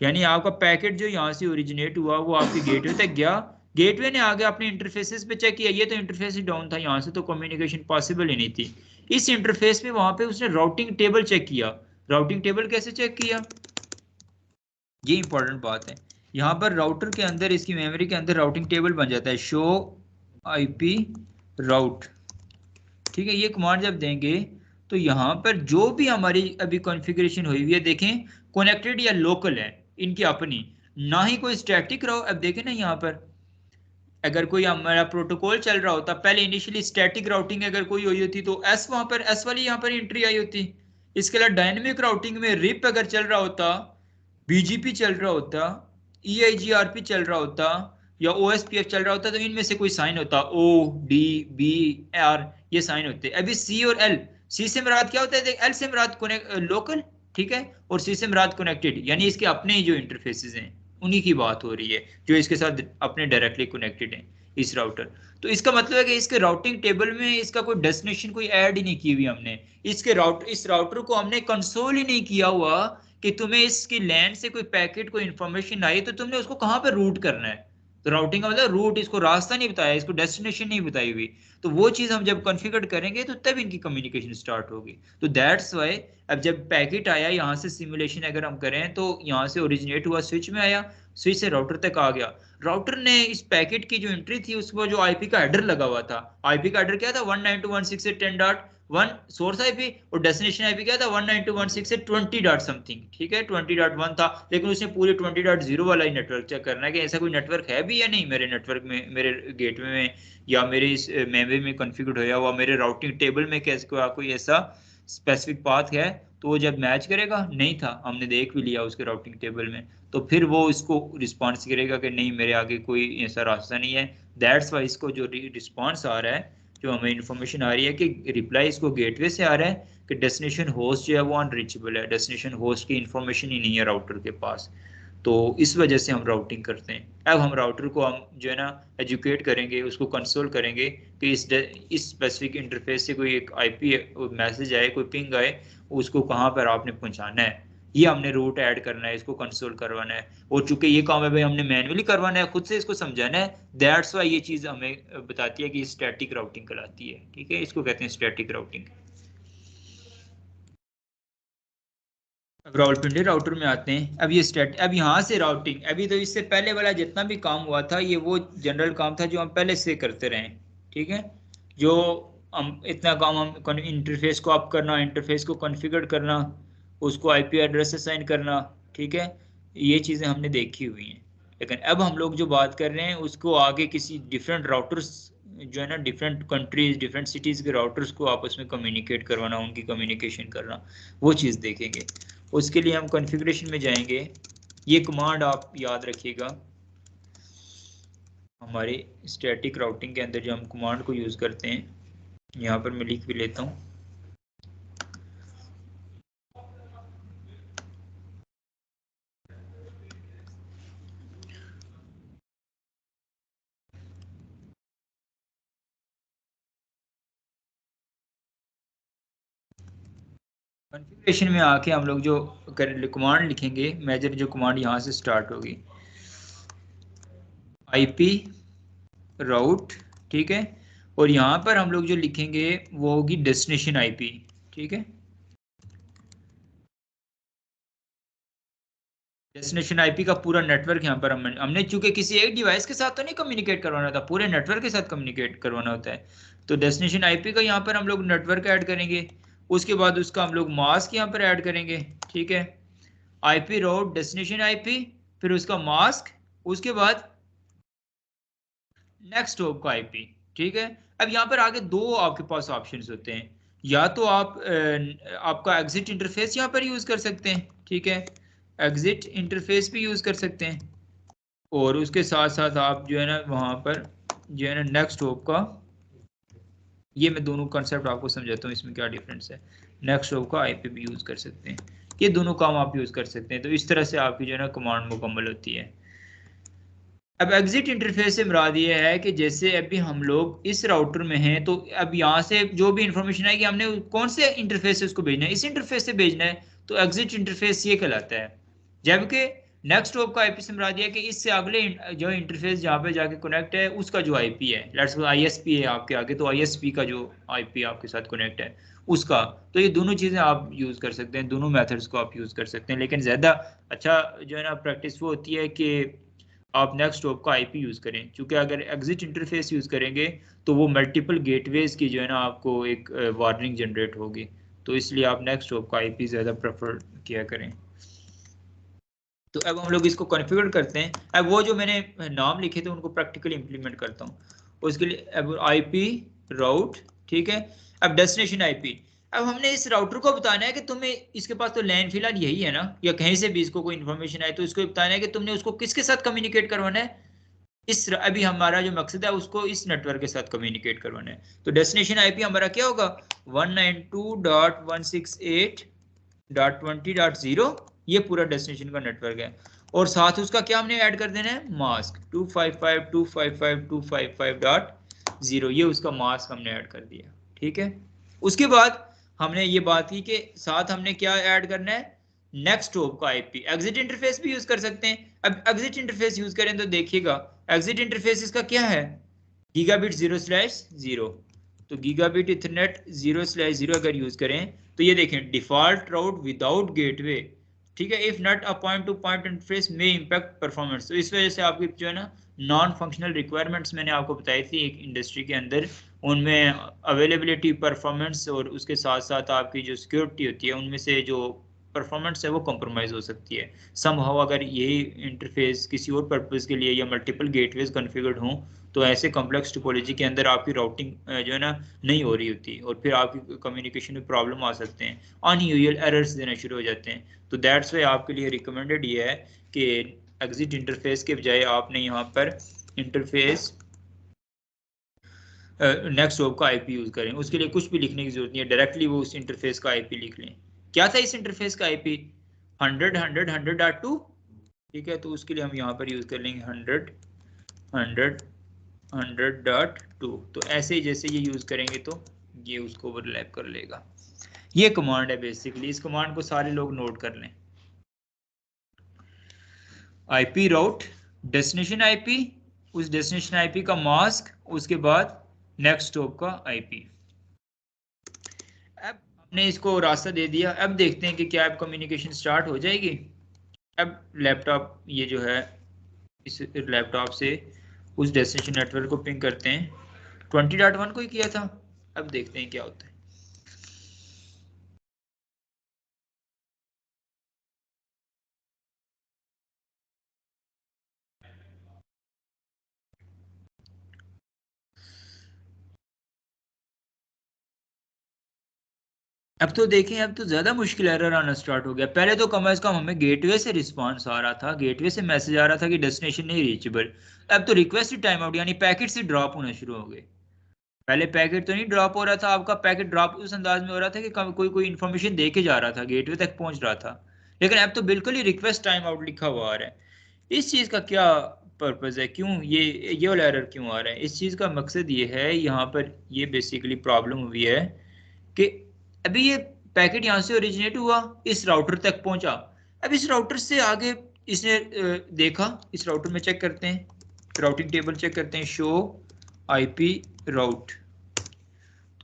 यानी आपका पैकेट जो यहाँ से ओरिजिनेट हुआ वो आपके गेटवे तक गया, गेटवे ने आगे अपने इंटरफेसेस पे चेक किया, ये तो इंटरफेस ही डाउन था, यहाँ से तो कम्युनिकेशन पॉसिबल ही नहीं थी। इस इंटरफेस पे वहां पे उसने राउटिंग टेबल चेक किया। राउटिंग टेबल कैसे चेक किया, ये इंपॉर्टेंट बात है। यहाँ पर राउटर के अंदर, इसकी मेमोरी के अंदर राउटिंग टेबल बन जाता है, शो आईपी राउट, ठीक है। ये कमांड जब देंगे तो यहाँ पर जो भी हमारी अभी कॉन्फ़िगरेशन हुई हुई है, देखें कनेक्टेड या लोकल है इनकी अपनी, ना ही कोई स्टैटिक रहो। अब देखें ना यहाँ पर अगर कोई हमारा प्रोटोकॉल चल रहा होता, पहले इनिशियली स्टैटिक राउटिंग अगर कोई हुई होती तो एस वहां पर एस वाली यहाँ पर एंट्री आई होती। इसके अलावा डायनेमिक राउटिंग में रिप अगर चल रहा होता, बीजीपी चल रहा होता, ईआईजीआरपी चल रहा होता या ओएसपीएफ चल रहा होता तो इनमें से कोई साइन होता, ओ डी बी आर, ये साइन होते। अभी सी और एल, सी से मुराद क्या होता है, एल से मुराद लोकल, ठीक है, और सी से मुराद कनेक्टेड, यानी इसके अपने ही जो इंटरफेसेस हैं उन्हीं की बात हो रही है जो इसके साथ अपने डायरेक्टली कनेक्टेड हैं इस राउटर। तो इसका मतलब है कि इसके राउटिंग टेबल में इसका कोई डेस्टिनेशन कोई ऐड ही नहीं की हुई हमने, इस राउटर को हमने कंसोल ही नहीं किया हुआ कि तुम्हें इसकी लैंड से कोई पैकेट कोई इंफॉर्मेशन आई तो तुमने उसको कहाँ पे रूट करना है। तो राउटिंग का मतलब रूट, इसको रास्ता नहीं बताया, इसको डेस्टिनेशन नहीं बताई हुई। तो वो चीज हम जब कॉन्फ़िगर करेंगे तो तब इनकी कम्युनिकेशन स्टार्ट होगी। तो दैट्स वाई अब जब पैकेट आया यहाँ से सिमुलेशन अगर हम करें तो यहाँ से ओरिजिनेट हुआ, स्विच में आया, स्विच से राउटर तक आ गया। राउटर ने इस पैकेट की जो एंट्री थी उसको जो आईपी का हेडर लगा हुआ था, आईपी का हेडर क्या था 192.168.10.1 सोर्स आईपी, और डेस्टिनेशन आईपी क्या था 192.168.20 डॉट समथिंग, ठीक है 20.1 था। लेकिन उसने पूरे 20.0 वाला ही नेटवर्क चेक करना है कि ऐसा कोई नेटवर्क है भी या नहीं मेरे नेटवर्क में, मेरे गेटवे में या मेरे इस मेमोरी में कॉन्फ़िगर होया हुआ, मेरे राउटिंग टेबल में कैसे कोई ऐसा स्पेसिफिक पाथ है। तो वो जब मैच करेगा, नहीं था, हमने देख भी लिया उसके राउटिंग टेबल में, तो फिर वो इसको रिस्पॉन्स करेगा कि नहीं मेरे आगे कोई ऐसा रास्ता नहीं है। दैट्स वाई इसको जो रिस्पॉन्स आ रहा है, जो हमें इंफॉर्मेशन आ रही है कि रिप्लाई इसको गेटवे से आ रहा है कि डेस्टिनेशन होस्ट जो है वो अनरीचेबल है, डेस्टिनेशन होस्ट की इंफॉर्मेशन ही नहीं है राउटर के पास। तो इस वजह से हम राउटिंग करते हैं। अब हम राउटर को हम जो है ना एजुकेट करेंगे, उसको कंसोल करेंगे कि इस स्पेसिफिक इंटरफेस से कोई एक आईपी मैसेज आए, कोई पिंग आए, उसको कहाँ पर आपने पहुंचाना है, ये हमने रूट ऐड करना है, इसको कंसोल करवाना है। और चूंकि ये काम है भाई हमने मैन्युअली करवाना है, खुद से इसको समझाना है, दैट्स वाई ये चीज़ हमें बताती है कि स्टैटिक राउटिंग कहलाती है, ठीक है, इसको कहते हैं स्टैटिक राउटिंग। अब रावलपिंडी राउटर में आते हैं। अब ये स्टेट, अब यहाँ से राउटिंग, अभी तो इससे पहले वाला जितना भी काम हुआ था ये वो जनरल काम था जो हम पहले से करते रहे, ठीक है। जो हम इतना काम, हम इंटरफेस को अप करना, इंटरफेस को कॉन्फ़िगर करना, उसको आईपी एड्रेस असाइन करना, ठीक है, ये चीज़ें हमने देखी हुई हैं। लेकिन अब हम लोग जो बात कर रहे हैं उसको आगे किसी डिफरेंट राउटर्स जो है ना, डिफरेंट कंट्रीज डिफरेंट सिटीज़ के राउटर्स को आपस में कम्युनिकेट करवाना, उनकी कम्युनिकेशन करना, वो चीज़ देखेंगे। उसके लिए हम कॉन्फ़िगरेशन में जाएंगे। ये कमांड आप याद रखिएगा, हमारे स्टैटिक राउटिंग के अंदर जो हम कमांड को यूज़ करते हैं, यहाँ पर मैं लिख भी लेता हूँ। कॉन्फ़िगरेशन में आके हम लोग जो कमांड लिखेंगे, मेजर जो कमांड यहाँ से स्टार्ट होगी, आईपी राउट, ठीक है, और यहाँ पर हम लोग जो लिखेंगे वो होगी डेस्टिनेशन आईपी, ठीक है। डेस्टिनेशन आईपी का पूरा नेटवर्क यहाँ पर हमने चूंकि किसी एक डिवाइस के साथ तो नहीं कम्युनिकेट करवाना था, पूरे नेटवर्क के साथ कम्युनिकेट करवाना होता है। तो डेस्टिनेशन आईपी का यहाँ पर हम लोग नेटवर्क ऐड करेंगे, उसके बाद उसका हम लोग मास्क यहाँ पर ऐड करेंगे, ठीक है, आईपी राउट डेस्टिनेशन आईपी, फिर उसका मास्क, उसके बाद नेक्स्ट हॉप का आईपी, ठीक है। अब यहाँ पर आगे दो आपके पास ऑप्शंस होते हैं, या तो आप आपका एग्जिट इंटरफेस यहाँ पर यूज कर सकते हैं, ठीक है, एग्जिट इंटरफेस भी यूज कर सकते हैं, और उसके साथ साथ आप जो है ना वहाँ पर जो है ना नेक्स्ट हॉप का, ये मैं दोनों कंसेप्ट आपको समझाता हूँ इसमें क्या डिफरेंस है, नेक्स्ट हॉप का आईपी भी यूज कर सकते हैं, ये दोनों काम आप यूज कर सकते हैं। तो इस तरह से आपकी जो है ना कमांड मुकम्मल होती है। अब एग्जिट इंटरफेस से मुराद ये है कि जैसे अभी हम लोग इस राउटर में हैं, तो अब यहाँ से जो भी इंफॉर्मेशन आएगी हमने कौन से इंटरफेस से उसको भेजना है, इस इंटरफेस से भेजना है, तो एग्जिट इंटरफेस ये कहलाता है। जबकि नेक्स्ट हॉप का आईपी से मुराद ये है कि इससे अगले जो इंटरफेस जहाँ पे जाके कनेक्ट है उसका जो आईपी है, लेट्स सपोज आईएसपी है आपके आगे, तो आईएसपी का जो आईपी आपके साथ कनेक्ट है उसका, तो ये दोनों चीज़ें आप यूज़ कर सकते हैं, दोनों मेथड्स को आप यूज़ कर सकते हैं। लेकिन ज़्यादा अच्छा जो है ना प्रैक्टिस वो होती है कि आप नेक्स्ट हॉप का आईपी यूज करें, क्योंकि अगर एग्जिट इंटरफेस यूज करेंगे तो वो मल्टीपल गेटवेज की जो है ना आपको एक वार्निंग जनरेट होगी, तो इसलिए आप नेक्स्ट हॉप का आईपी ज्यादा प्रेफर किया करें। तो अब हम लोग इसको कॉन्फ़िगर करते हैं। अब वो जो मैंने नाम लिखे थे उनको प्रैक्टिकली इंप्लीमेंट करता हूँ। उसके लिए अब आईपी राउट, ठीक है। अब डेस्टिनेशन आईपी, अब हमने इस राउटर को बताना है कि तुम्हें, इसके पास तो लैन फिलहाल यही है ना, या कहीं से भी इसको कोई इन्फॉर्मेशन आए तो इसको बताना है कि तुमने उसको किसके साथ कम्युनिकेट करवाना है, इस अभी हमारा जो मकसद है उसको इस नेटवर्क के साथ कम्युनिकेट करवाना है। तो डेस्टिनेशन आईपी हमारा क्या होगा, 192.168.20.0, ये पूरा डेस्टिनेशन का नेटवर्क है, और साथ उसका क्या हमने ऐड कर देना है, मास्क 255.255.255.0, ये उसका मास्क हमने ऐड कर दिया, ठीक है। उसके बाद हमने ये बात की कि साथ हमने क्या ऐड करना है, नेक्स्ट हॉप का आईपी। एग्जिट इंटरफेस भी यूज कर सकते हैं। अब एग्जिट इंटरफेस यूज करें तो देखिएगा एग्जिट इंटरफेस इसका क्या है, गीगाबिट 0/0, तो गीगाबिट इथरनेट 0/0 अगर यूज करें तो ये देखें डिफॉल्ट राउट विदाउट गेटवे, ठीक है, if not a point two point interface में इम्पैक्ट परफॉर्मेंस। तो इस वजह से आपकी जो है ना नॉन फंक्शनल रिक्वायरमेंट्स मैंने आपको बताई थी एक इंडस्ट्री के अंदर, उनमें अवेलेबिलिटी, परफॉर्मेंस और उसके साथ साथ आपकी जो सिक्योरिटी होती है उनमें से जो परफॉर्मेंस है वो कॉम्प्रोमाइज हो सकती है समहाउ अगर यही इंटरफेस किसी और पर्पस के लिए या मल्टीपल गेटवेज कॉन्फ़िगर्ड हों, तो ऐसे कॉम्प्लेक्स टोपोलॉजी के अंदर आपकी राउटिंग जो है ना नहीं हो रही होती, और फिर आपकी कम्युनिकेशन में प्रॉब्लम आ सकते हैं, अनयूजुअल एरर्स देना शुरू हो जाते हैं। तो दैट्स वाई आपके लिए रिकमेंडेड ये है कि एग्जिट इंटरफेस के बजाय आपने यहाँ पर इंटरफेस नेक्स्ट हॉप का आईपी यूज करें। उसके लिए कुछ भी लिखने की जरूरत नहीं है, डायरेक्टली वो उस इंटरफेस का आईपी लिख लें। क्या था इस इंटरफेस का आईपी, 100.100.100.2, ठीक है। तो उसके लिए हम यहाँ पर यूज कर लेंगे 100.100.100.2। तो ऐसे ही जैसे ये यूज करेंगे तो ये उसको ओवरलैप कर लेगा। ये कमांड है बेसिकली, इस कमांड को सारे लोग नोट कर लें। आईपी राउट, डेस्टिनेशन आईपी, उस डेस्टिनेशन आईपी का मास्क, उसके बाद नेक्स्ट हॉप का आईपी। अब हमने इसको रास्ता दे दिया, अब देखते हैं कि क्या अब कम्युनिकेशन स्टार्ट हो जाएगी। अब लैपटॉप ये जो है इस लैपटॉप से उस डेस्टिनेशन नेटवर्क को पिंग करते हैं, 20.1 को ही किया था। अब देखते हैं क्या होता है। अब तो देखें, अब तो ज्यादा मुश्किल एरर आना स्टार्ट हो गया। पहले तो कम से कम हमें गेटवे से रिस्पांस आ रहा था, गेटवे से मैसेज आ रहा था कि डेस्टिनेशन नहीं रीचेबल। अब तो रिक्वेस्ट टाइम आउट यानी पैकेट से ड्रॉप होना शुरू हो गए। पहले पैकेट तो नहीं ड्रॉप हो रहा था, आपका पैकेट ड्रॉप उस अंदाज में हो रहा था कि कोई कोई इन्फॉर्मेशन दे के जा रहा था, गेटवे तक पहुंच रहा था। लेकिन अब तो बिल्कुल ही रिक्वेस्ट टाइम आउट लिखा हुआ आ रहा है। इस चीज का क्या पर्पज है, क्यों ये वाला एरर क्यों आ रहा है? इस चीज का मकसद ये है, यहाँ पर ये बेसिकली प्रॉब्लम हुई है कि अभी ये पैकेट यहाँ से ओरिजिनेट हुआ, इस राउटर तक पहुंचा, अब इस राउटर से आगे इसने देखा, इस राउटर में चेक करते हैं, राउटिंग टेबल चेक करते हैं, शो आईपी राउट।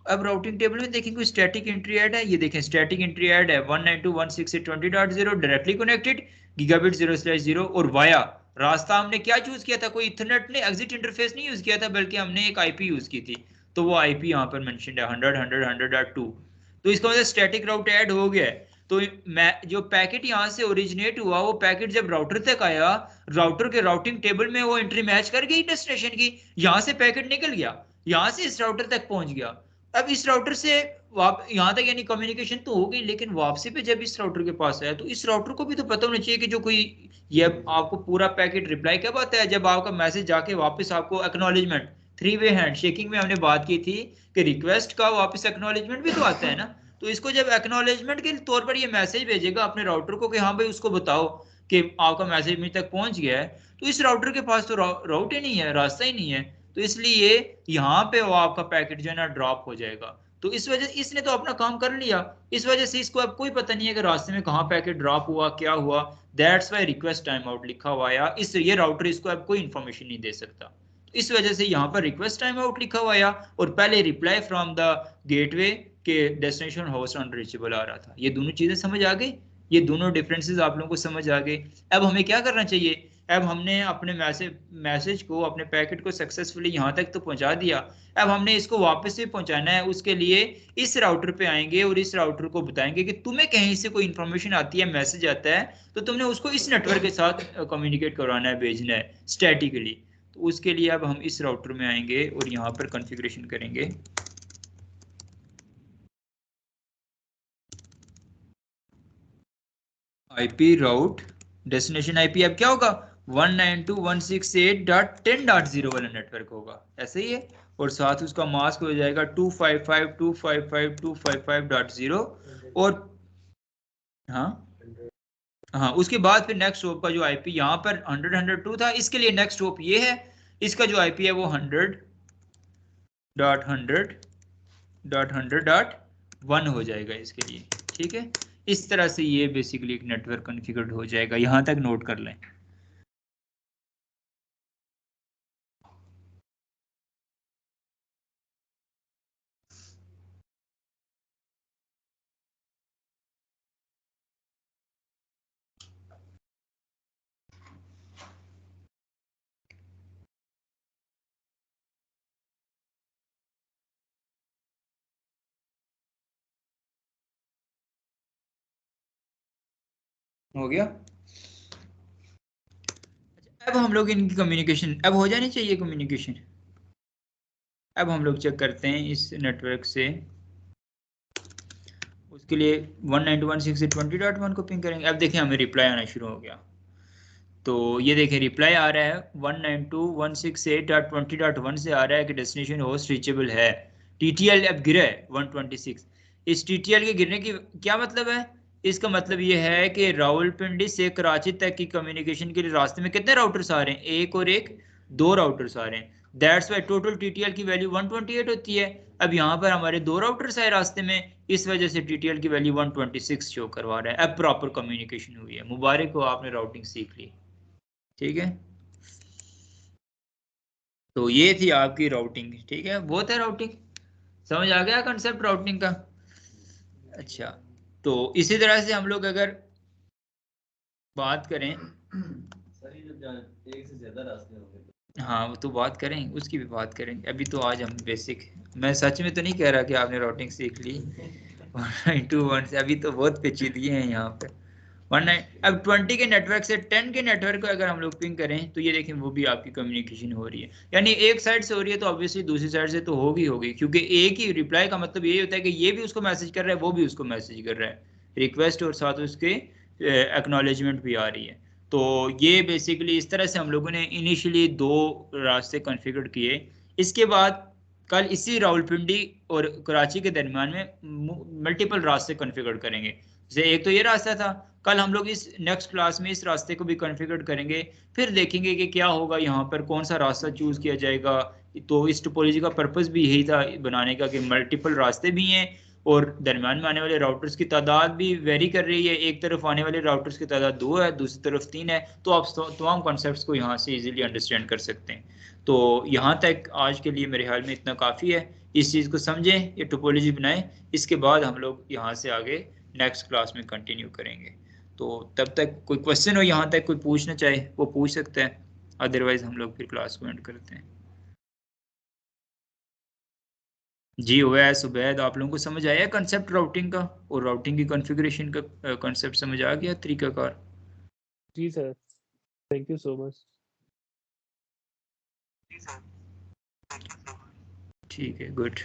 अब राउटिंग टेबल में देखें कोई स्टैटिक एंट्री ऐड है, ये देखें स्टैटिक एंट्री ऐड है 192.168.20.0 डायरेक्टली कनेक्टेड गीगाबिट 0/0, और वाया रास्ता हमने क्या चूज किया था, कोई इथरनेट ने एग्जिट इंटरफेस नहीं यूज किया था, बल्कि हमने एक आईपी यूज की थी। तो वो आईपी यहाँ पर मेंशन्ड है 100.100.100.2। तो इसका मतलब स्टैटिक राउट ऐड हो गया है। तो मैं जो पैकेट यहाँ से ओरिजिनेट हुआ वो पैकेट जब राउटर तक आया, राउटर के राउटिंग टेबल में वो एंट्री मैच कर गई डेस्टिनेशन की, यहाँ से पैकेट निकल गया, यहाँ से इस राउटर तक पहुंच गया। अब इस राउटर से यहाँ तक यानी कम्युनिकेशन तो हो गई, लेकिन वापसी पे जब इस राउटर के पास आया तो इस राउटर को भी तो पता होना चाहिए कि जो कोई ये आपको पूरा पैकेट रिप्लाई कब आता है, जब आपका मैसेज जाके वापस आपको एक्नॉलेजमेंट, 3 वे हैंड शेकिंग में हमने बात की थी कि रिक्वेस्ट का वापस एक्नॉलेजमेंट भी तो आता है ना। तो इसको जब एक्नॉलेजमेंट के तौर पर ये मैसेज भेजेगा अपने राउटर को कि हाँ भाई उसको बताओ कि आपका मैसेज मुझ तक पहुंच गया है, तो इस राउटर के पास तो राउट ही नहीं है, रास्ता ही नहीं है, तो इसलिए यहाँ पे वो आपका पैकेट जो है ना ड्रॉप हो जाएगा। तो इस वजह से इसने तो अपना काम कर लिया, इस वजह से इसको अब कोई पता नहीं है कि रास्ते में कहाँ पैकेट ड्रॉप हुआ, क्या हुआ। That's why request time out लिखा हुआ है, इस ये राउटर इसको अब कोई इन्फॉर्मेशन नहीं दे सकता। तो इस वजह से यहाँ पर रिक्वेस्ट टाइम आउट लिखा हुआ है और पहले रिप्लाई फ्रॉम द गेटवे के डेस्टिनेशन होस्ट अनरीचेबल आ रहा था। ये दोनों चीजें समझ आ गई, ये दोनों डिफरेंसेस आप लोगों को समझ आ गए। अब हमें क्या करना चाहिए, अब हमने अपने मैसेज को, अपने पैकेट को सक्सेसफुली यहाँ तक तो पहुंचा दिया, अब हमने इसको वापस से पहुंचाना है। उसके लिए इस राउटर पे आएंगे और इस राउटर को बताएंगे कि तुम्हें कहीं से कोई इंफॉर्मेशन आती है, मैसेज आता है, तो तुमने उसको इस नेटवर्क के साथ कम्युनिकेट करवाना है, भेजना है स्टैटिकली। तो उसके लिए अब हम इस राउटर में आएंगे और यहाँ पर कॉन्फ़िगरेशन करेंगे। आईपी राउट डेस्टिनेशन आईपी अब क्या होगा, 192.168.10.0 वाला नेटवर्क होगा, ऐसे ही है। और साथ उसका मास्क हो जाएगा 255.255.255.0। और हाँ हाँ, उसके बाद फिर नेक्स्ट होप का जो आईपी यहाँ पर 100.102 था, इसके लिए नेक्स्ट होप ये है, इसका जो आईपी है वो 100.100.100.1 हो जाएगा इसके लिए। ठीक है, इस तरह से ये बेसिकली एक नेटवर्क कॉन्फ़िगर्ड हो जाएगा। यहाँ तक नोट कर लें। हो गया। अब हम लोग इनकी कम्युनिकेशन अब हो जानी चाहिए कम्युनिकेशन। अब हम लोग चेक करते हैं इस नेटवर्क से, उसके लिए 192.168.20.1 को पिंग करेंगे। अब देखिए हमें रिप्लाई आना शुरू हो गया। तो ये देखिए रिप्लाई आ रहा है 192.168.20.1 से आ रहा है कि डेस्टिनेशन होस्ट रीचेबल है। टीटीएल अब गिरा है 126। इस टीटीएल के गिरने की क्या मतलब है, इसका मतलब ये है कि रावलपिंडी से कराची तक की कम्युनिकेशन के लिए रास्ते में कितने राउटर्स आ रहे हैं, एक और एक, 2 राउटर्स आ रहे हैं। दैट्स वाई टोटल टीटीएल की वैल्यू 128 होती है। अब यहाँ पर हमारे 2 राउटर्स आए रास्ते में, इस वजह से टीटीएल की वैल्यू 126 शो करवा रहा है। अब प्रॉपर कम्युनिकेशन हुई है, मुबारक हो, आपने राउटिंग सीख ली। ठीक है, तो ये थी आपकी राउटिंग। ठीक है, वो था राउटिंग, समझ आ गया कंसेप्ट राउटिंग का। अच्छा, तो इसी तरह से हम लोग अगर बात करें, एक से ज्यादा रास्ते होंगे, हाँ वो तो बात करें, उसकी भी बात करेंगे। अभी तो आज हम बेसिक, मैं सच में तो नहीं कह रहा कि आपने राउटिंग सीख ली 192.1 से, अभी तो बहुत पेचीदगी हैं यहाँ पे। 19 अब 20 के नेटवर्क से 10 के नेटवर्क को अगर हम लोग पिंग करें तो ये देखें वो भी आपकी कम्युनिकेशन हो रही है। यानी एक साइड से हो रही है तो ऑब्वियसली दूसरी साइड से तो होगी, क्योंकि एक ही रिप्लाई का मतलब यही होता है कि ये भी उसको मैसेज कर रहा है, वो भी उसको मैसेज कर रहा है, रिक्वेस्ट और साथ उसके एक्नॉलेजमेंट भी आ रही है। तो ये बेसिकली इस तरह से हम लोगों ने इनिशियली 2 रास्ते कॉन्फ़िगर किए। इसके बाद कल इसी रावलपिंडी और कराची के दरमियान में मल्टीपल रास्ते कॉन्फ़िगर करेंगे। जैसे एक तो ये रास्ता था, कल हम लोग इस नेक्स्ट क्लास में इस रास्ते को भी कॉन्फ़िगर करेंगे, फिर देखेंगे कि क्या होगा, यहाँ पर कौन सा रास्ता चूज़ किया जाएगा। तो इस टोपोलॉजी का पर्पस भी यही था बनाने का कि मल्टीपल रास्ते भी हैं और दरमियान में आने वाले राउटर्स की तादाद भी वेरी कर रही है। एक तरफ आने वाले राउटर्स की तादाद 2 है, दूसरी तरफ 3 है। तो आप तमाम कॉन्सेप्ट्स को यहाँ से इजीली अंडरस्टैंड कर सकते हैं। तो यहाँ तक आज के लिए मेरे ख्याल में इतना काफ़ी है। इस चीज़ को समझें, ये टोपोलॉजी बनाएं, इसके बाद हम लोग यहाँ से आगे नेक्स्ट क्लास में कंटिन्यू करेंगे। तो तब तक कोई क्वेश्चन हो यहाँ तक कोई पूछना चाहे वो पूछ सकता है, अदरवाइज हम लोग फिर क्लास को एंड करते हैं। जी ओवैस उबैद, आप लोगों को समझ आया कंसेप्ट राउटिंग का और राउटिंग की कॉन्फ़िगरेशन का कंसेप्ट समझ आ गया, तरीकाकार? जी sir, thank you so much. ठीक है, गुड।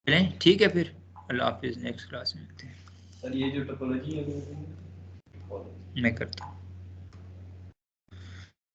चलें ठीक है, फिर अल्लाह हाफिज़, नेक्स्ट क्लास में मिलते हैं। सर ये जो टोपोलॉजी है मैं करता हूँ।